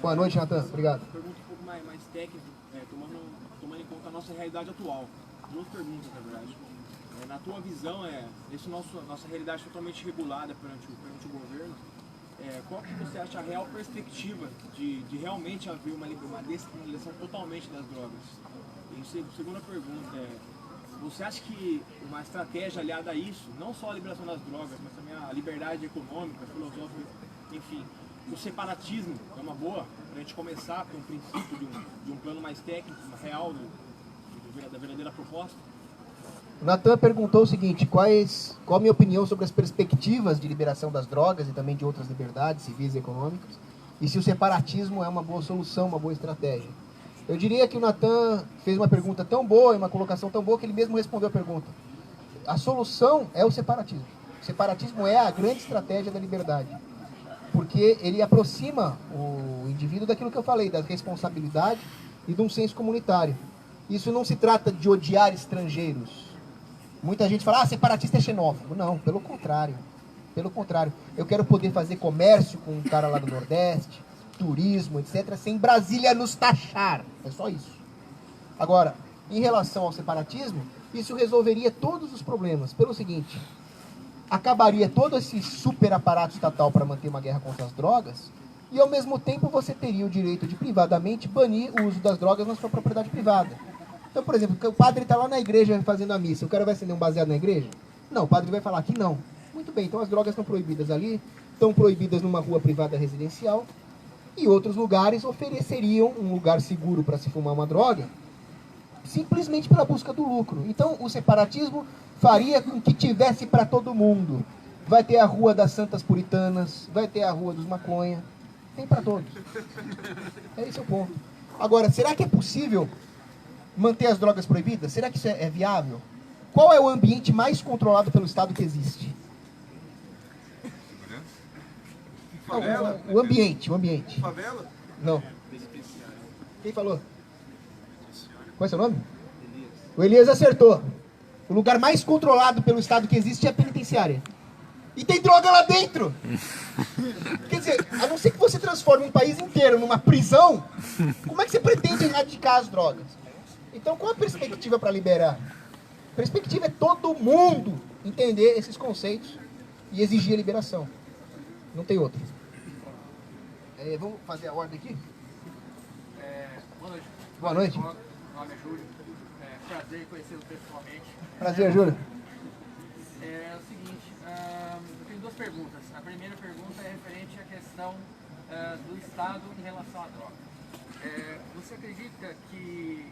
Boa noite, Natan. Obrigado.
Pergunta um pouco mais técnica, tomando em conta a nossa realidade atual. Duas perguntas, na verdade. Na tua visão, nossa realidade totalmente regulada perante o governo, qual que você acha a real perspectiva de realmente haver uma descriminalização totalmente das drogas? E segunda pergunta você acha que uma estratégia aliada a isso, não só a liberação das drogas, mas também a liberdade econômica, filosófica, enfim, o separatismo é uma boa para a gente começar com um princípio de um plano mais técnico, real, da verdadeira proposta?
O Natan perguntou o seguinte, qual a minha opinião sobre as perspectivas de liberação das drogas e também de outras liberdades civis e econômicas, e se o separatismo é uma boa solução, uma boa estratégia. Eu diria que o Natan fez uma pergunta tão boa e uma colocação tão boa que ele mesmo respondeu a pergunta. a solução é o separatismo. O separatismo é a grande estratégia da liberdade. Porque ele aproxima o indivíduo daquilo que eu falei, da responsabilidade e de um senso comunitário. Isso não se trata de odiar estrangeiros. Muita gente fala, separatista é xenófobo. Não, pelo contrário. Pelo contrário. Eu quero poder fazer comércio com um cara lá do Nordeste, turismo, etc., sem Brasília nos taxar. É só isso. Agora, em relação ao separatismo, isso resolveria todos os problemas. Pelo seguinte, acabaria todo esse super aparato estatal para manter uma guerra contra as drogas, e ao mesmo tempo você teria o direito de privadamente banir o uso das drogas na sua propriedade privada. Então, por exemplo, o padre está lá na igreja fazendo a missa, o cara vai acender um baseado na igreja? Não, o padre vai falar que não. Muito bem, então as drogas estão proibidas ali, estão proibidas numa rua privada residencial, e outros lugares ofereceriam um lugar seguro para se fumar uma droga, simplesmente pela busca do lucro. Então, o separatismo faria com que tivesse para todo mundo. Vai ter a rua das Santas Puritanas, vai ter a rua dos maconha, tem para todos. É esse o ponto. Agora, será que é possível manter as drogas proibidas? Será que isso é viável? Qual é o ambiente mais controlado pelo Estado que existe? Não, o ambiente.
Favela?
Não. Quem falou? Qual é seu nome? O Elias acertou. O lugar mais controlado pelo Estado que existe é a penitenciária. E tem droga lá dentro. Quer dizer, a não ser que você transforme um país inteiro numa prisão, como é que você pretende erradicar as drogas? Então, qual a perspectiva para liberar? A perspectiva é todo mundo entender esses conceitos e exigir a liberação. Não tem outra. Vamos fazer a ordem aqui?
Boa noite.
Boa noite.
Meu nome é Júlio. Prazer em conhecê-lo pessoalmente.
Prazer, Júlio.
É o seguinte, eu tenho duas perguntas. A primeira pergunta é referente à questão do Estado em relação à droga. Você acredita que,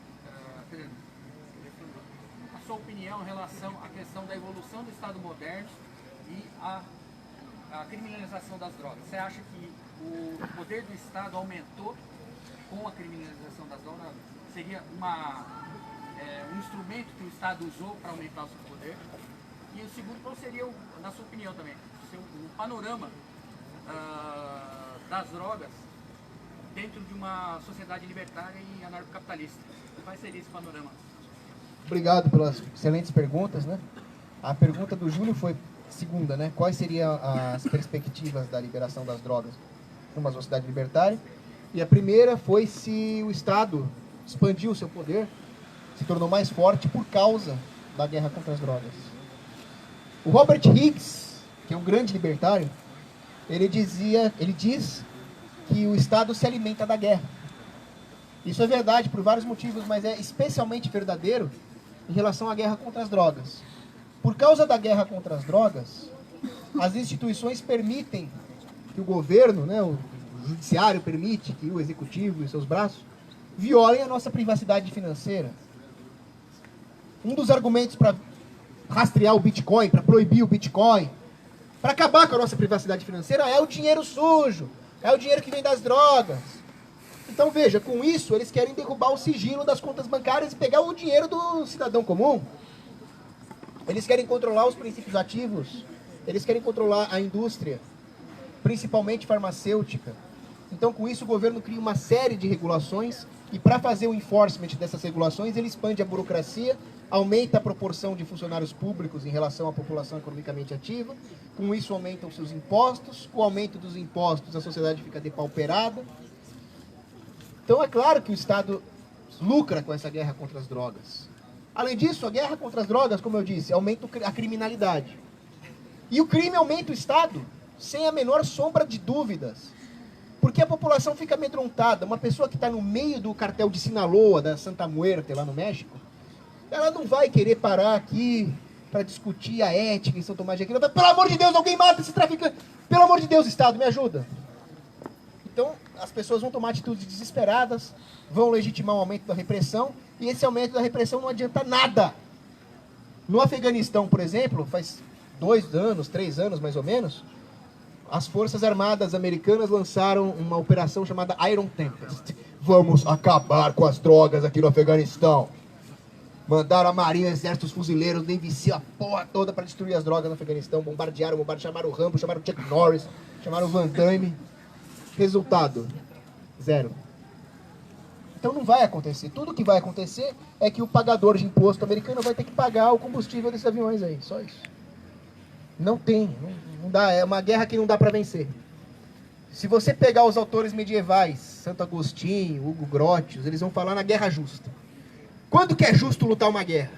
a sua opinião em relação à questão da evolução do Estado moderno e a criminalização das drogas? Você acha que o poder do Estado aumentou com a criminalização das drogas? Seria um instrumento que o Estado usou para aumentar o seu poder? E o segundo, qual seria, na sua opinião também, o panorama das drogas dentro de uma sociedade libertária e anarcocapitalista? Qual seria esse panorama?
Obrigado pelas excelentes perguntas, né? A pergunta do Júlio foi segunda, né? Quais seriam as perspectivas da liberação das drogas numa sociedade libertária? E a primeira foi se o Estado expandiu o seu poder, se tornou mais forte por causa da guerra contra as drogas. O Robert Higgs, que é um grande libertário, ele diz que o Estado se alimenta da guerra. Isso é verdade por vários motivos, mas é especialmente verdadeiro em relação à guerra contra as drogas. Por causa da guerra contra as drogas, as instituições permitem que o governo, né, o judiciário permite que o executivo e seus braços violem a nossa privacidade financeira. Um dos argumentos para rastrear o Bitcoin, para proibir o Bitcoin, para acabar com a nossa privacidade financeira é o dinheiro sujo, é o dinheiro que vem das drogas. Então veja, com isso eles querem derrubar o sigilo das contas bancárias e pegar o dinheiro do cidadão comum. Eles querem controlar os princípios ativos, eles querem controlar a indústria, principalmente farmacêutica. Então com isso o governo cria uma série de regulações e para fazer o enforcement dessas regulações ele expande a burocracia, aumenta a proporção de funcionários públicos em relação à população economicamente ativa, com isso aumentam seus impostos, com o aumento dos impostos a sociedade fica depauperada. Então é claro que o Estado lucra com essa guerra contra as drogas. Além disso, a guerra contra as drogas, como eu disse, aumenta a criminalidade. E o crime aumenta o Estado, sem a menor sombra de dúvidas. Porque a população fica amedrontada. Uma pessoa que está no meio do cartel de Sinaloa, da Santa Muerte, lá no México, ela não vai querer parar aqui para discutir a ética em São Tomás de Aquino. Pelo amor de Deus, alguém mata esse traficante. Pelo amor de Deus, Estado, me ajuda. Então, as pessoas vão tomar atitudes desesperadas, vão legitimar um aumento da repressão, e esse aumento da repressão não adianta nada. No Afeganistão, por exemplo, faz 2 anos, 3 anos mais ou menos, as Forças Armadas Americanas lançaram uma operação chamada Iron Tempest. Vamos acabar com as drogas aqui no Afeganistão. Mandaram a marinha, exército, os fuzileiros, nem vicia a porra toda para destruir as drogas no Afeganistão. Bombardearam, chamaram o Rambo, chamaram o Chuck Norris, chamaram o Van Damme. Resultado, zero. Então não vai acontecer. Tudo que vai acontecer é que o pagador de imposto americano vai ter que pagar o combustível desses aviões aí, só isso. Não tem, não dá, é uma guerra que não dá para vencer. Se você pegar os autores medievais, Santo Agostinho, Hugo Grotius, eles vão falar na guerra justa. Quando que é justo lutar uma guerra?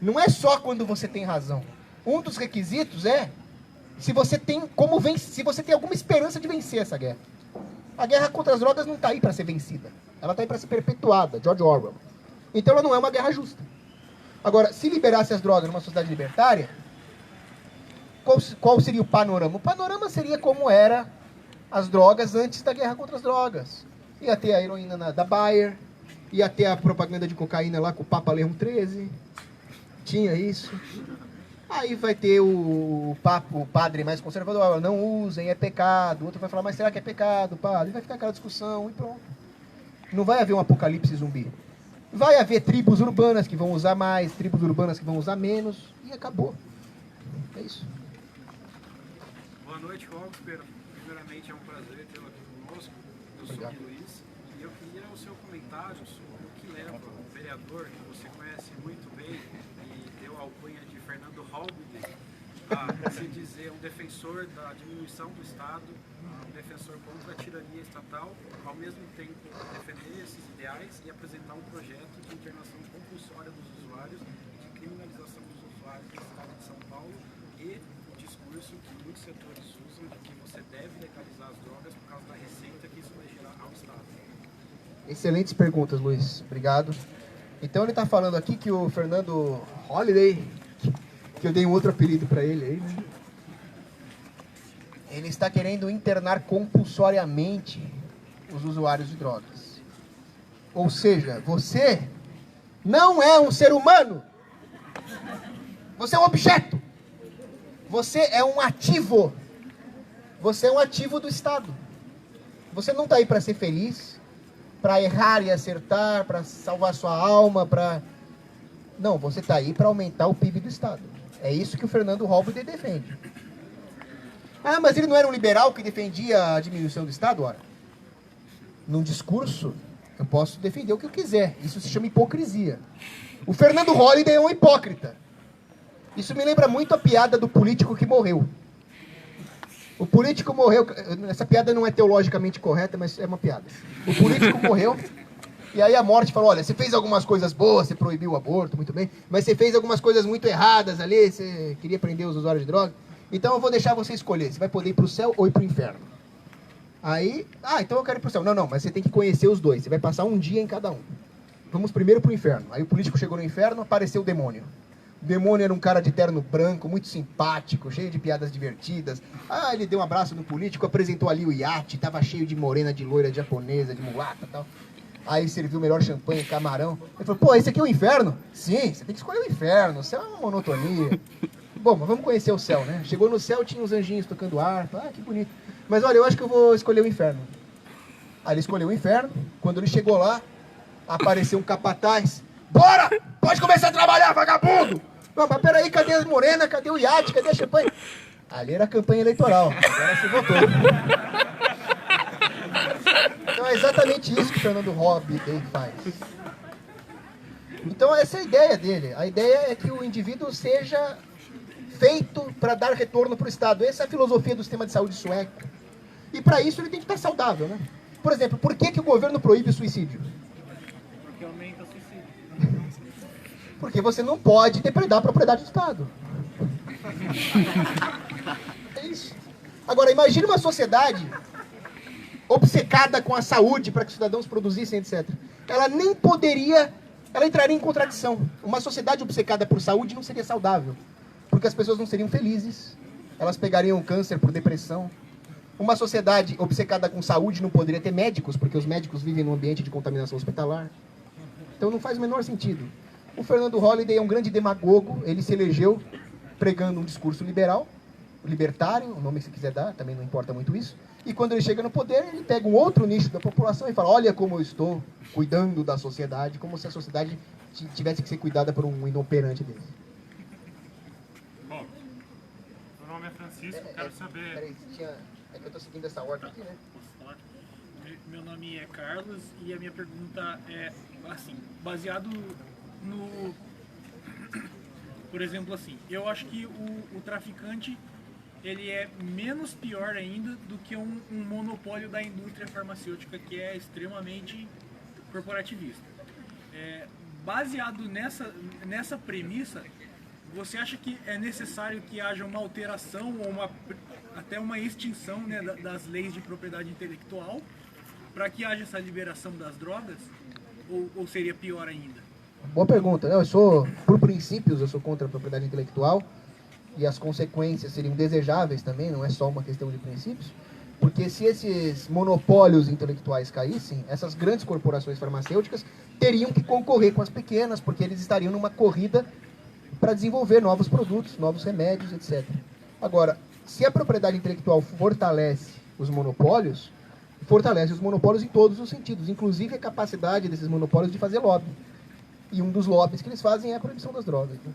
Não é só quando você tem razão. Um dos requisitos é se você tem se você tem alguma esperança de vencer essa guerra. A guerra contra as drogas não está aí para ser vencida. Ela está aí para ser perpetuada, George Orwell. Então ela não é uma guerra justa. Agora, se liberasse as drogas numa sociedade libertária, qual seria o panorama? O panorama seria como era as drogas antes da guerra contra as drogas. Ia ter a heroína da Bayer, ia ter a propaganda de cocaína lá com o Papa Leão XIII. Tinha isso. Aí vai ter o padre mais conservador, não usem, é pecado. O outro vai falar, mas será que é pecado, padre? Vai ficar aquela discussão e pronto. Não vai haver um apocalipse zumbi. Vai haver tribos urbanas que vão usar mais, tribos urbanas que vão usar menos, e acabou. É isso.
Boa noite, Robert. Primeiramente é um prazer tê-lo aqui conosco. Eu sou o Luiz e eu queria o seu comentário sobre o que leva um vereador que você conhece muito bem e deu a alcunha de Fernando Holliday a se dizer um defensor da diminuição do Estado, um defensor contra a tirania estatal, ao mesmo tempo defender esses ideais e apresentar um projeto de internação compulsória dos usuários e de criminalização dos usuários do Estado de São Paulo e o discurso que muitos setores usam de que você deve legalizar as drogas por causa da receita que isso vai gerar ao Estado.
Excelentes perguntas, Luiz. Obrigado. Então ele está falando aqui que o Fernando Holliday, que eu dei um outro apelido para ele aí, né? Ele está querendo internar compulsoriamente os usuários de drogas. Ou seja, você não é um ser humano. Você é um objeto. Você é um ativo. Você é um ativo do Estado. Você não está aí para ser feliz, para errar e acertar, para salvar sua alma, para... Não, você está aí para aumentar o PIB do Estado. É isso que o Fernando Holliday defende. Ah, mas ele não era um liberal que defendia a diminuição do Estado? Ora, num discurso, eu posso defender o que eu quiser. Isso se chama hipocrisia. O Fernando Holliday é um hipócrita. Isso me lembra muito a piada do político que morreu. O político morreu... Essa piada não é teologicamente correta, mas é uma piada. O político morreu... E aí a morte falou, olha, você fez algumas coisas boas, você proibiu o aborto, muito bem, mas você fez algumas coisas muito erradas ali, você queria prender os usuários de droga, então eu vou deixar você escolher, você vai poder ir para o céu ou ir para o inferno. Aí, então eu quero ir para o céu. Não, mas você tem que conhecer os dois, você vai passar um dia em cada um. Vamos primeiro para o inferno. Aí o político chegou no inferno, apareceu o demônio. O demônio era um cara de terno branco, muito simpático, cheio de piadas divertidas. Ele deu um abraço no político, apresentou ali o iate, estava cheio de morena, de loira, de japonesa, de mulata e tal. Aí serviu o melhor champanhe, camarão. Ele falou, pô, esse aqui é o inferno? Sim, você tem que escolher o inferno, o céu é uma monotonia. Bom, mas vamos conhecer o céu, né? Chegou no céu, tinha uns anjinhos tocando harpa, que bonito. Mas olha, eu acho que eu vou escolher o inferno. Aí ele escolheu o inferno, quando ele chegou lá, apareceu um capataz. Bora! Pode começar a trabalhar, vagabundo! Não, mas peraí, cadê as morenas, cadê o iate, cadê a champanhe? Ali era a campanha eleitoral, agora você votou. Então é exatamente isso que o Fernando Holliday faz. Então essa é a ideia dele. A ideia é que o indivíduo seja feito para dar retorno para o Estado. Essa é a filosofia do sistema de saúde sueco. E para isso ele tem que estar saudável, né? Por exemplo, por que o governo proíbe o suicídio?
Porque aumenta o suicídio.
Porque você não pode depredar a propriedade do Estado. É isso. Agora, imagine uma sociedade obcecada com a saúde para que os cidadãos produzissem, etc. Ela nem poderia, ela entraria em contradição. Uma sociedade obcecada por saúde não seria saudável, porque as pessoas não seriam felizes, elas pegariam câncer por depressão. Uma sociedade obcecada com saúde não poderia ter médicos, porque os médicos vivem num ambiente de contaminação hospitalar. Então não faz o menor sentido. O Fernando Holliday é um grande demagogo, ele se elegeu pregando um discurso liberal, libertário, o nome que você quiser dar, também não importa muito isso. E quando ele chega no poder, ele pega um outro nicho da população e fala, olha como eu estou cuidando da sociedade, como se a sociedade tivesse que ser cuidada por um inoperante desse.
Bom, meu nome é Francisco, quero saber...
Peraí, é que eu estou seguindo essa ordem aqui, né?
Meu nome é Carlos e a minha pergunta é, assim, baseado no... Por exemplo, assim, eu acho que o traficante, ele é menos pior ainda do que um monopólio da indústria farmacêutica que é extremamente corporativista. Baseado nessa premissa, você acha que é necessário que haja uma alteração ou até uma extinção, né, das leis de propriedade intelectual para que haja essa liberação das drogas? Ou seria pior ainda?
Boa pergunta. Por princípios, eu sou contra a propriedade intelectual e as consequências seriam desejáveis também, não é só uma questão de princípios, porque se esses monopólios intelectuais caíssem, essas grandes corporações farmacêuticas teriam que concorrer com as pequenas, porque eles estariam numa corrida para desenvolver novos produtos, novos remédios, etc. Agora, se a propriedade intelectual fortalece os monopólios em todos os sentidos, inclusive a capacidade desses monopólios de fazer lobby. E um dos lobbies que eles fazem é a proibição das drogas. Né?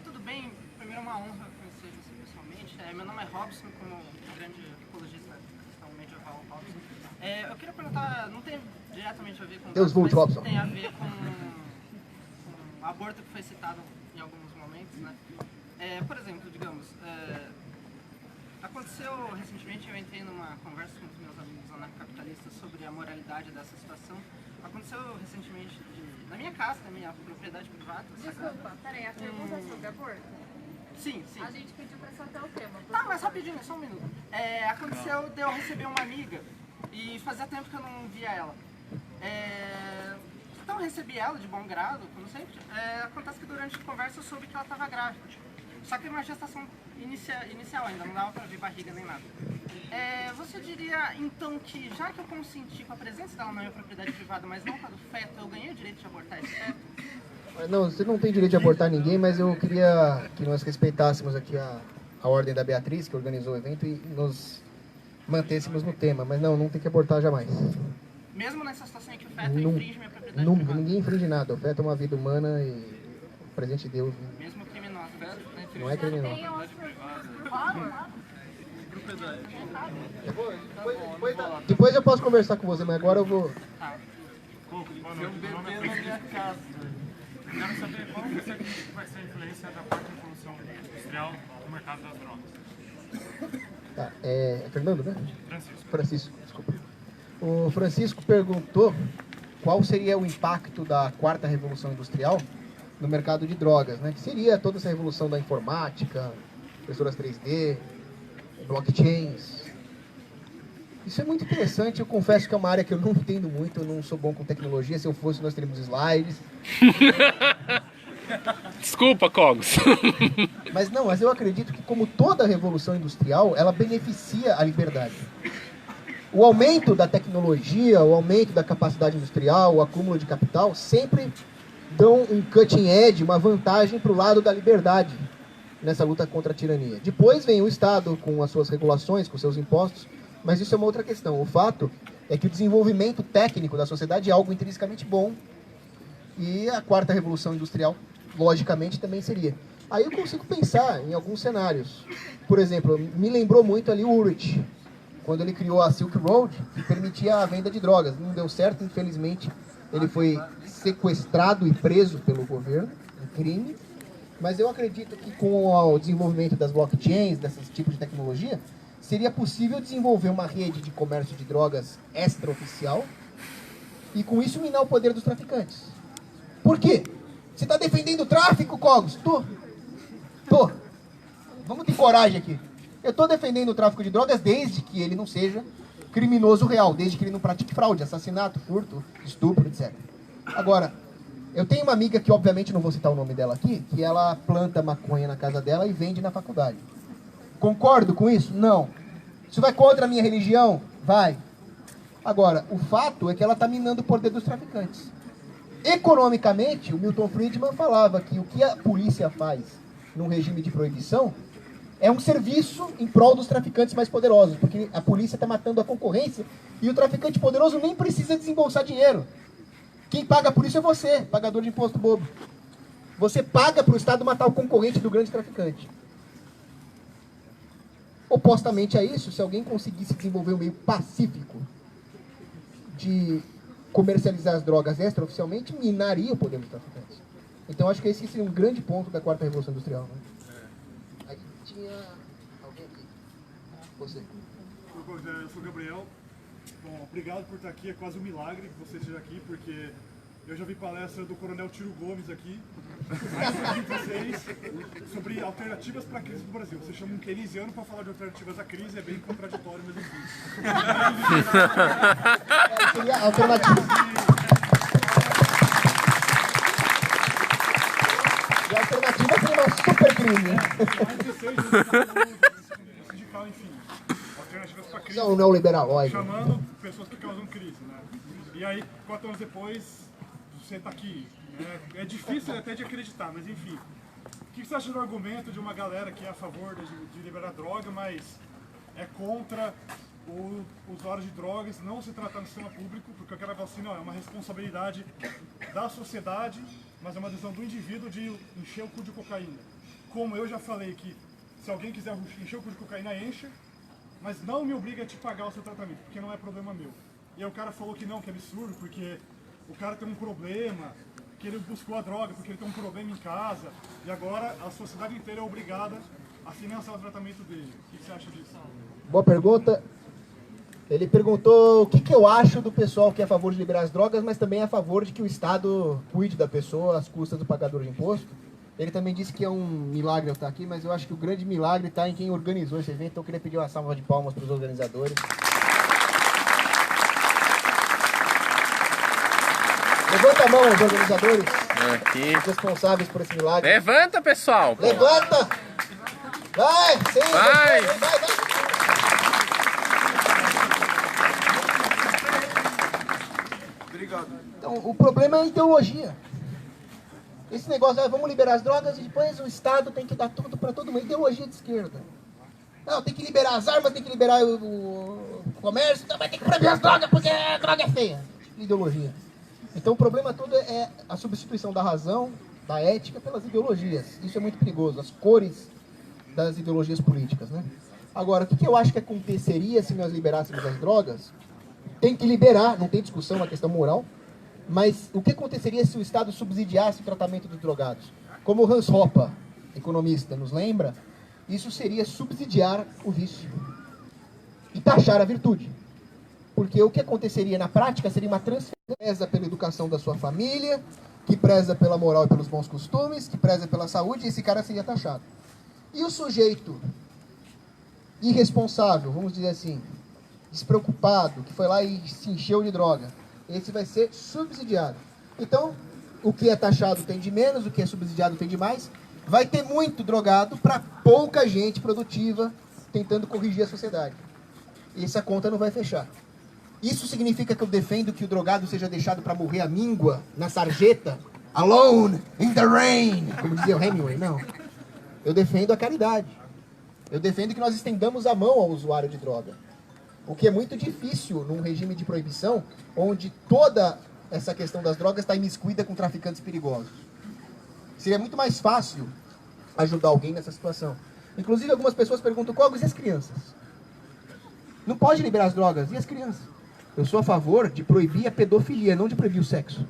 Tudo bem, primeiro é uma honra conhecer você pessoalmente. Meu nome é Robson, como um grande apologista da questão medieval Robson. Eu queria perguntar, não tem diretamente a ver com
Deus volte, Robson.
Tem a ver com o aborto que foi citado em alguns momentos, né? Por exemplo, digamos, aconteceu recentemente, eu entrei numa conversa com os meus amigos anarcocapitalistas sobre a moralidade dessa situação. Aconteceu recentemente na minha casa, na minha propriedade privada.
Desculpa, peraí, a pergunta é sobre aborto?
Sim, sim.
A gente pediu pra saltar o tema.
Tá, mas rapidinho, só um minuto. Aconteceu de eu receber uma amiga e fazia tempo que eu não via ela. Então eu recebi ela de bom grado, como sempre. Acontece que durante a conversa eu soube que ela estava grávida. Só que uma gestação inicial ainda, não dava pra ver barriga nem nada. Você diria, então, que já que eu consenti com a presença dela na minha propriedade privada, mas não com a do feto, eu ganhei o direito de abortar esse feto?
Não, você não tem direito de abortar ninguém, mas eu queria que nós respeitássemos aqui a ordem da Beatriz, que organizou o evento, e nos mantêssemos no tema. Mas não tem que abortar jamais.
Mesmo nessa situação em que o feto infringe minha propriedade privada?
Ninguém infringe nada. O feto é uma vida humana e presente de Deus. Né?
Mesmo criminoso.
Não é criminoso. Depois eu posso conversar com você, mas agora eu vou...
Meu nome é minha casa. Quero saber qual você acredita que vai ser a influência da quarta revolução industrial no mercado das drogas.
Tá, é Fernando, né?
Francisco,
desculpa. O Francisco perguntou qual seria o impacto da quarta revolução industrial no mercado de drogas, né? Que seria toda essa revolução da informática, impressoras 3D, blockchains. Isso é muito interessante, eu confesso que é uma área que eu não entendo muito, eu não sou bom com tecnologia, se eu fosse nós teríamos slides.
Desculpa, Cogos.
Mas eu acredito que como toda revolução industrial, ela beneficia a liberdade. O aumento da tecnologia, o aumento da capacidade industrial, o acúmulo de capital, sempre dão um cutting edge, uma vantagem para o lado da liberdade nessa luta contra a tirania. Depois vem o Estado com as suas regulações, com seus impostos, mas isso é uma outra questão. O fato é que o desenvolvimento técnico da sociedade é algo intrinsecamente bom e a quarta revolução industrial, logicamente, também seria. Aí eu consigo pensar em alguns cenários. Por exemplo, me lembrou muito ali o Ulrich, quando ele criou a Silk Road, que permitia a venda de drogas. Não deu certo, infelizmente, ele foi sequestrado e preso pelo governo, um crime. Mas eu acredito que com o desenvolvimento das blockchains, desses tipos de tecnologia, seria possível desenvolver uma rede de comércio de drogas extraoficial e com isso minar o poder dos traficantes. Por quê? Você está defendendo o tráfico, Cogos? Tô. Vamos ter coragem aqui. Eu estou defendendo o tráfico de drogas desde que ele não seja criminoso real, desde que ele não pratique fraude, assassinato, furto, estupro, etc. Agora, eu tenho uma amiga que obviamente não vou citar o nome dela aqui, que ela planta maconha na casa dela e vende na faculdade. Concordo com isso? Não. Isso vai contra a minha religião? Vai. Agora, o fato é que ela está minando o poder dos traficantes. Economicamente, o Milton Friedman falava que o que a polícia faz num regime de proibição é um serviço em prol dos traficantes mais poderosos, porque a polícia está matando a concorrência e o traficante poderoso nem precisa desembolsar dinheiro. Quem paga por isso é você, pagador de imposto bobo. Você paga para o Estado matar o concorrente do grande traficante. Opostamente a isso, se alguém conseguisse desenvolver um meio pacífico de comercializar as drogas extraoficialmente, minaria o poder dos traficantes. Então acho que esse seria um grande ponto da quarta revolução industrial. Né? Aí tinha alguém aqui. Você.
Eu sou o Gabriel. Bom, obrigado por estar aqui. É quase um milagre que você esteja aqui, porque eu já vi palestra do Coronel Tiro Gomes aqui, em 2016, sobre alternativas para a crise do Brasil. Você chama um keynesiano para falar de alternativas à crise, é bem contraditório, mas enfim.
Seria alternativa. E a alternativa seria uma super crise.
Sindical, enfim. Alternativas para a crise.
Não, neoliberal, lógico.
Chamando pessoas que causam crise, né? E aí, 4 anos depois, você está aqui. Né? É difícil até de acreditar, mas enfim. O que você acha do argumento de uma galera que é a favor de liberar droga, mas é contra o usuário de drogas não se tratar no sistema público, porque o cara fala assim, não, é uma responsabilidade da sociedade, mas é uma decisão do indivíduo de encher o cu de cocaína. Como eu já falei que se alguém quiser encher o cu de cocaína, encha, mas não me obriga a te pagar o seu tratamento, porque não é problema meu. E aí o cara falou que não, que é absurdo, porque o cara tem um problema, que ele buscou a droga porque ele tem um problema em casa, e agora a sociedade inteira é obrigada a financiar o tratamento dele. O que você acha disso?
Boa pergunta. Ele perguntou o que eu acho do pessoal que é a favor de liberar as drogas, mas também é a favor de que o Estado cuide da pessoa às custas do pagador de imposto. Ele também disse que é um milagre eu estar aqui, mas eu acho que o grande milagre está em quem organizou esse evento, então eu queria pedir uma salva de palmas para os organizadores. Levanta a mão, os organizadores,
aqui.
Os responsáveis por esse milagre.
Levanta, pessoal!
Levanta! Vai! Sim,
vai!
Vai!
Obrigado.
Então, o problema é a ideologia. Esse negócio, vamos liberar as drogas e depois o Estado tem que dar tudo para todo mundo. Ideologia de esquerda. Não, tem que liberar as armas, tem que liberar o comércio, então vai ter que proibir as drogas porque a droga é feia. Ideologia. Então o problema todo é a substituição da razão, da ética, pelas ideologias. Isso é muito perigoso, as cores das ideologias políticas, né? Agora, o que eu acho que aconteceria se nós liberássemos as drogas? Tem que liberar, não tem discussão, é uma questão moral, mas o que aconteceria se o Estado subsidiasse o tratamento dos drogados? Como o Hans Hoppe, economista, nos lembra, isso seria subsidiar o vício e taxar a virtude. Porque o que aconteceria na prática seria uma transferência que preza pela educação da sua família, que preza pela moral e pelos bons costumes, que preza pela saúde, e esse cara seria taxado. E o sujeito irresponsável, vamos dizer assim, despreocupado, que foi lá e se encheu de droga, esse vai ser subsidiado. Então, o que é taxado tem de menos, o que é subsidiado tem de mais. Vai ter muito drogado para pouca gente produtiva tentando corrigir a sociedade. E essa conta não vai fechar. Isso significa que eu defendo que o drogado seja deixado para morrer à míngua, na sarjeta, alone, in the rain, como dizia o Hemingway, não. Eu defendo a caridade. Eu defendo que nós estendamos a mão ao usuário de droga. O que é muito difícil num regime de proibição, onde toda essa questão das drogas está imiscuída com traficantes perigosos. Seria muito mais fácil ajudar alguém nessa situação. Inclusive, algumas pessoas perguntam, Cogos, e as crianças? Não pode liberar as drogas, e as crianças? Eu sou a favor de proibir a pedofilia, não de proibir o sexo.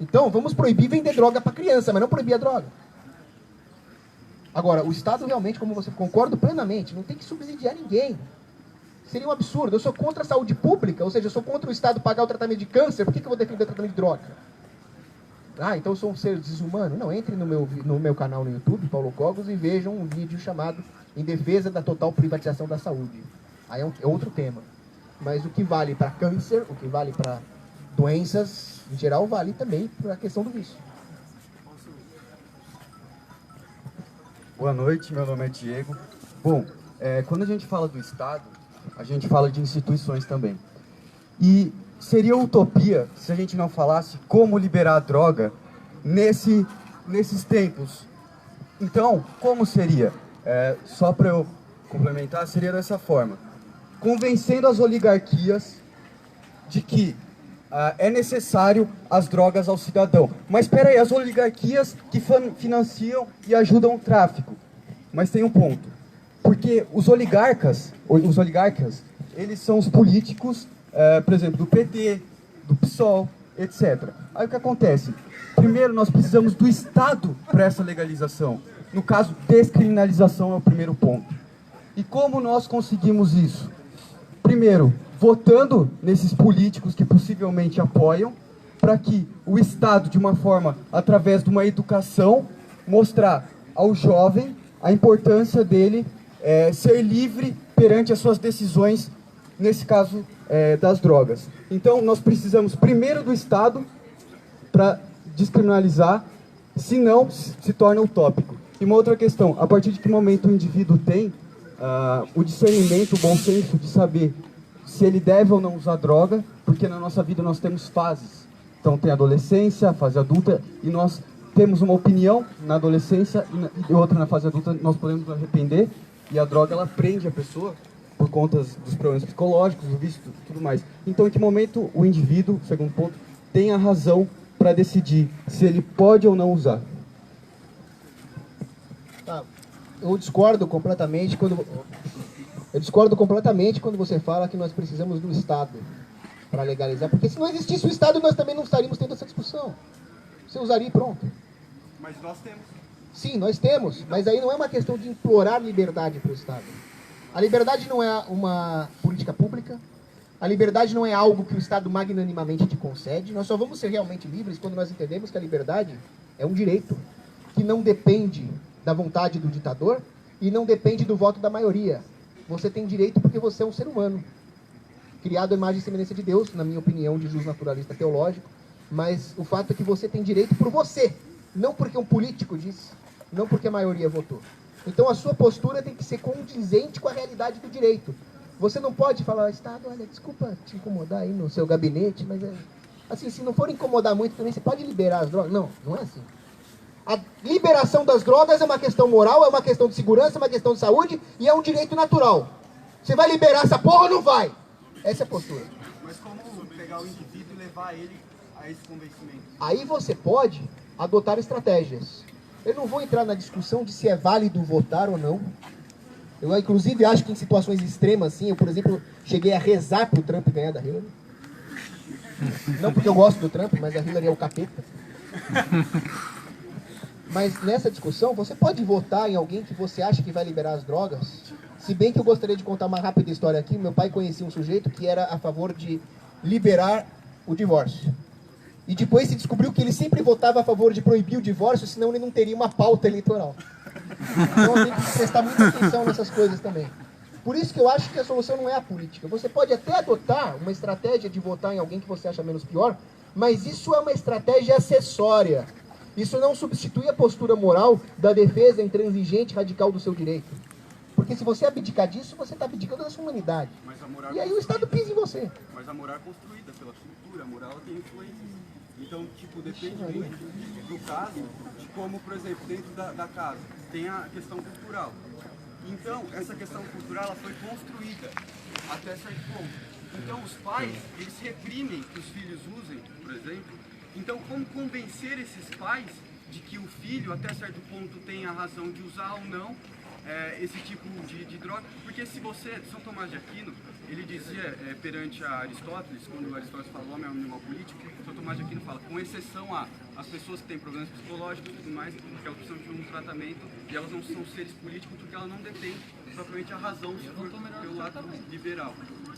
Então, vamos proibir vender droga para criança, mas não proibir a droga. Agora, o Estado realmente, como você concordo plenamente, não tem que subsidiar ninguém. Seria um absurdo. Eu sou contra a saúde pública, ou seja, eu sou contra o Estado pagar o tratamento de câncer, por que eu vou defender o tratamento de droga? Ah, então eu sou um ser desumano? Não, entre no meu canal no YouTube, Paulo Cogos, e vejam um vídeo chamado Em Defesa da Total Privatização da Saúde. Aí é outro tema. Mas o que vale para câncer, o que vale para doenças, em geral, vale também para a questão do vício.
Boa noite, meu nome é Diego. Bom, quando a gente fala do Estado, a gente fala de instituições também. E seria utopia se a gente não falasse como liberar a droga nesses tempos. Então, como seria? só para eu complementar, seria dessa forma. Convencendo as oligarquias de que é necessário as drogas ao cidadão. Mas espera aí, as oligarquias que financiam e ajudam o tráfico. Mas tem um ponto. Porque os oligarcas, eles são os políticos, por exemplo, do PT, do PSOL, etc. Aí o que acontece? Primeiro, nós precisamos do Estado para essa legalização. No caso, descriminalização é o primeiro ponto. E como nós conseguimos isso? Primeiro, votando nesses políticos que possivelmente apoiam, para que o Estado, de uma forma, através de uma educação, mostrar ao jovem a importância dele ser livre perante as suas decisões, nesse caso das drogas. Então, nós precisamos primeiro do Estado para descriminalizar, senão se torna utópico. E uma outra questão, a partir de que momento o indivíduo tem o discernimento, o bom senso de saber se ele deve ou não usar droga, porque na nossa vida nós temos fases. Então tem a adolescência, a fase adulta, e nós temos uma opinião na adolescência e outra na fase adulta, nós podemos nos arrepender, e a droga ela prende a pessoa por conta dos problemas psicológicos, do vício e tudo mais. Então em que momento o indivíduo, segundo ponto, tem a razão para decidir se ele pode ou não usar?
Tá. Eu discordo completamente quando você fala que nós precisamos do Estado para legalizar, porque se não existisse o Estado, nós também não estaríamos tendo essa discussão. Você usaria e pronto.
Mas nós temos.
Sim, nós temos, mas aí não é uma questão de implorar liberdade para o Estado. A liberdade não é uma política pública, a liberdade não é algo que o Estado magnanimamente te concede. Nós só vamos ser realmente livres quando nós entendemos que a liberdade é um direito que não depende da vontade do ditador e não depende do voto da maioria. Você tem direito porque você é um ser humano, criado à imagem e semelhança de Deus, na minha opinião, de jus naturalista teológico, mas o fato é que você tem direito por você, não porque um político disse, não porque a maioria votou. Então a sua postura tem que ser condizente com a realidade do direito. Você não pode falar, Estado, olha, desculpa te incomodar aí no seu gabinete, mas assim, se não for incomodar muito também, você pode liberar as drogas. Não, não é assim. A liberação das drogas é uma questão moral, é uma questão de segurança, é uma questão de saúde e é um direito natural. Você vai liberar essa porra ou não vai? Essa é a postura.
Mas como pegar o indivíduo e levar ele a esse convencimento?
Aí você pode adotar estratégias. Eu não vou entrar na discussão de se é válido votar ou não. Eu, inclusive, acho que em situações extremas, assim, eu, por exemplo, cheguei a rezar pro Trump ganhar da Hillary. Não porque eu gosto do Trump, mas a Hillary é o capeta. Mas nessa discussão, você pode votar em alguém que você acha que vai liberar as drogas. Se bem que eu gostaria de contar uma rápida história aqui. Meu pai conhecia um sujeito que era a favor de liberar o divórcio. E depois se descobriu que ele sempre votava a favor de proibir o divórcio, senão ele não teria uma pauta eleitoral. Então tem que prestar muita atenção nessas coisas também. Por isso que eu acho que a solução não é a política. Você pode até adotar uma estratégia de votar em alguém que você acha menos pior, mas isso é uma estratégia acessória. Isso não substitui a postura moral da defesa intransigente radical do seu direito. Porque se você abdicar disso, você está abdicando da sua humanidade. E aí o Estado pisa em você.
Mas a moral é construída pela cultura, a moral ela tem influências. Então, tipo, depende muito do caso, de como, por exemplo, dentro da casa, tem a questão cultural. Então, essa questão cultural ela foi construída até certo ponto. Então, os pais, eles reprimem que os filhos usem, por exemplo. Então, como convencer esses pais de que o filho, até certo ponto, tem a razão de usar ou não esse tipo de droga? Porque se você, São Tomás de Aquino, ele dizia perante a Aristóteles, quando Aristóteles fala o homem é um animal político, São Tomás de Aquino fala, com exceção as pessoas que têm problemas psicológicos e tudo mais, que elas precisam de um tratamento e elas não são seres políticos porque elas não detêm propriamente a razão pelo lado liberal.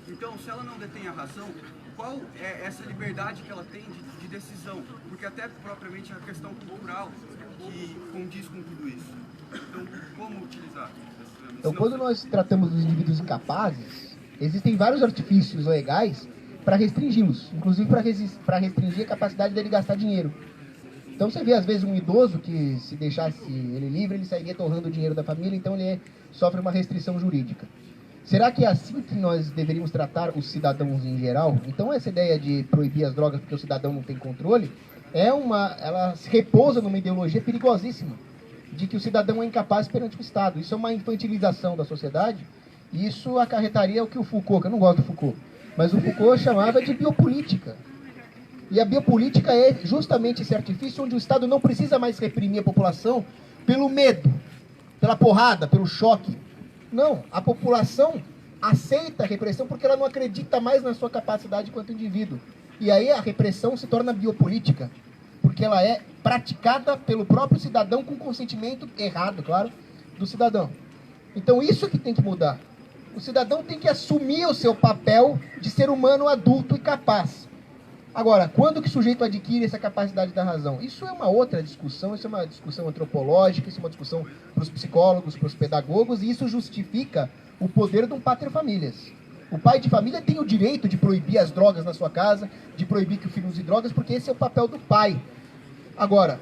Então, se ela não detém a razão, qual é essa liberdade que ela tem de decisão? Porque até propriamente a questão cultural que condiz com tudo isso. Então, como utilizar?
Então, quando nós tratamos dos indivíduos incapazes, existem vários artifícios legais para restringi-los, inclusive para restringir a capacidade dele gastar dinheiro. Então você vê às vezes um idoso que se deixasse ele livre, ele sairia torrando o dinheiro da família, então ele sofre uma restrição jurídica. Será que é assim que nós deveríamos tratar os cidadãos em geral? Então essa ideia de proibir as drogas porque o cidadão não tem controle, ela se repousa numa ideologia perigosíssima. de que o cidadão é incapaz perante o Estado. Isso é uma infantilização da sociedade, e isso acarretaria o que o Foucault, que eu não gosto do Foucault, mas o Foucault chamava de biopolítica. E a biopolítica é justamente esse artifício onde o Estado não precisa mais reprimir a população pelo medo, pela porrada, pelo choque. Não, a população aceita a repressão porque ela não acredita mais na sua capacidade quanto indivíduo. E aí a repressão se torna biopolítica, porque ela é praticada pelo próprio cidadão com consentimento errado, claro, do cidadão. Então isso que tem que mudar. O cidadão tem que assumir o seu papel de ser humano adulto e capaz. Agora, quando que o sujeito adquire essa capacidade da razão? Isso é uma outra discussão, isso é uma discussão antropológica, isso é uma discussão para os psicólogos, para os pedagogos, e isso justifica o poder de um pater-famílias. O pai de família tem o direito de proibir as drogas na sua casa, de proibir que o filho use drogas, porque esse é o papel do pai. Agora,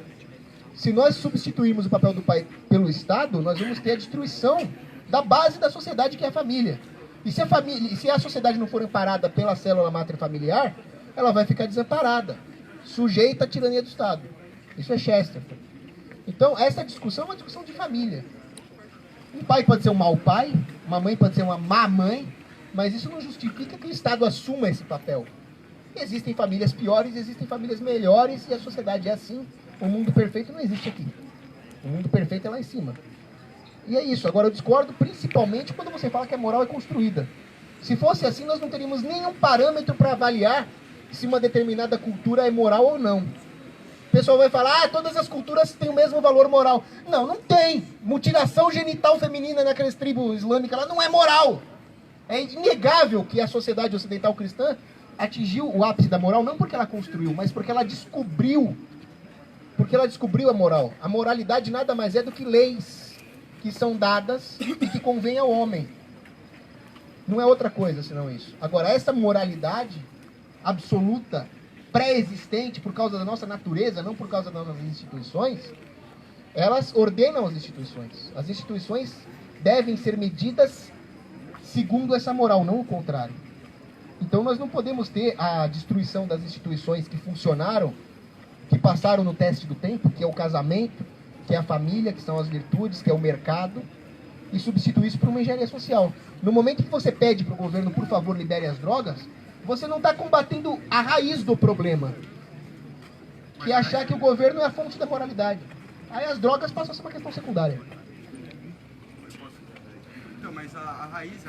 se nós substituirmos o papel do pai pelo Estado, nós vamos ter a destruição da base da sociedade, que é a família. E se a sociedade não for amparada pela célula matrifamiliar, ela vai ficar desamparada, sujeita à tirania do Estado. Isso é Chesterton. Então, essa discussão é uma discussão de família. Um pai pode ser um mau pai, uma mãe pode ser uma má mãe, mas isso não justifica que o Estado assuma esse papel. Existem famílias piores, existem famílias melhores, e a sociedade é assim. O mundo perfeito não existe aqui. O mundo perfeito é lá em cima. E é isso. Agora, eu discordo principalmente quando você fala que a moral é construída. Se fosse assim, nós não teríamos nenhum parâmetro para avaliar se uma determinada cultura é moral ou não. O pessoal vai falar, todas as culturas têm o mesmo valor moral. Não, não tem. Mutilação genital feminina naquelas tribos islâmicas lá não é moral. É inegável que a sociedade ocidental cristã atingiu o ápice da moral, não porque ela construiu, mas porque ela descobriu. Porque ela descobriu a moral. A moralidade nada mais é do que leis que são dadas e que convém ao homem. Não é outra coisa senão isso. Agora, essa moralidade absoluta, pré-existente por causa da nossa natureza, não por causa das nossas instituições, elas ordenam as instituições. As instituições devem ser medidas segundo essa moral, não o contrário. Então nós não podemos ter a destruição das instituições que funcionaram, que passaram no teste do tempo, que é o casamento, que é a família, que são as virtudes, que é o mercado, e substituir isso por uma engenharia social. No momento que você pede para o governo, por favor, libere as drogas, você não está combatendo a raiz do problema, que é achar que o governo é a fonte da moralidade. Aí as drogas passam a ser uma questão secundária.
Então, mas a raiz...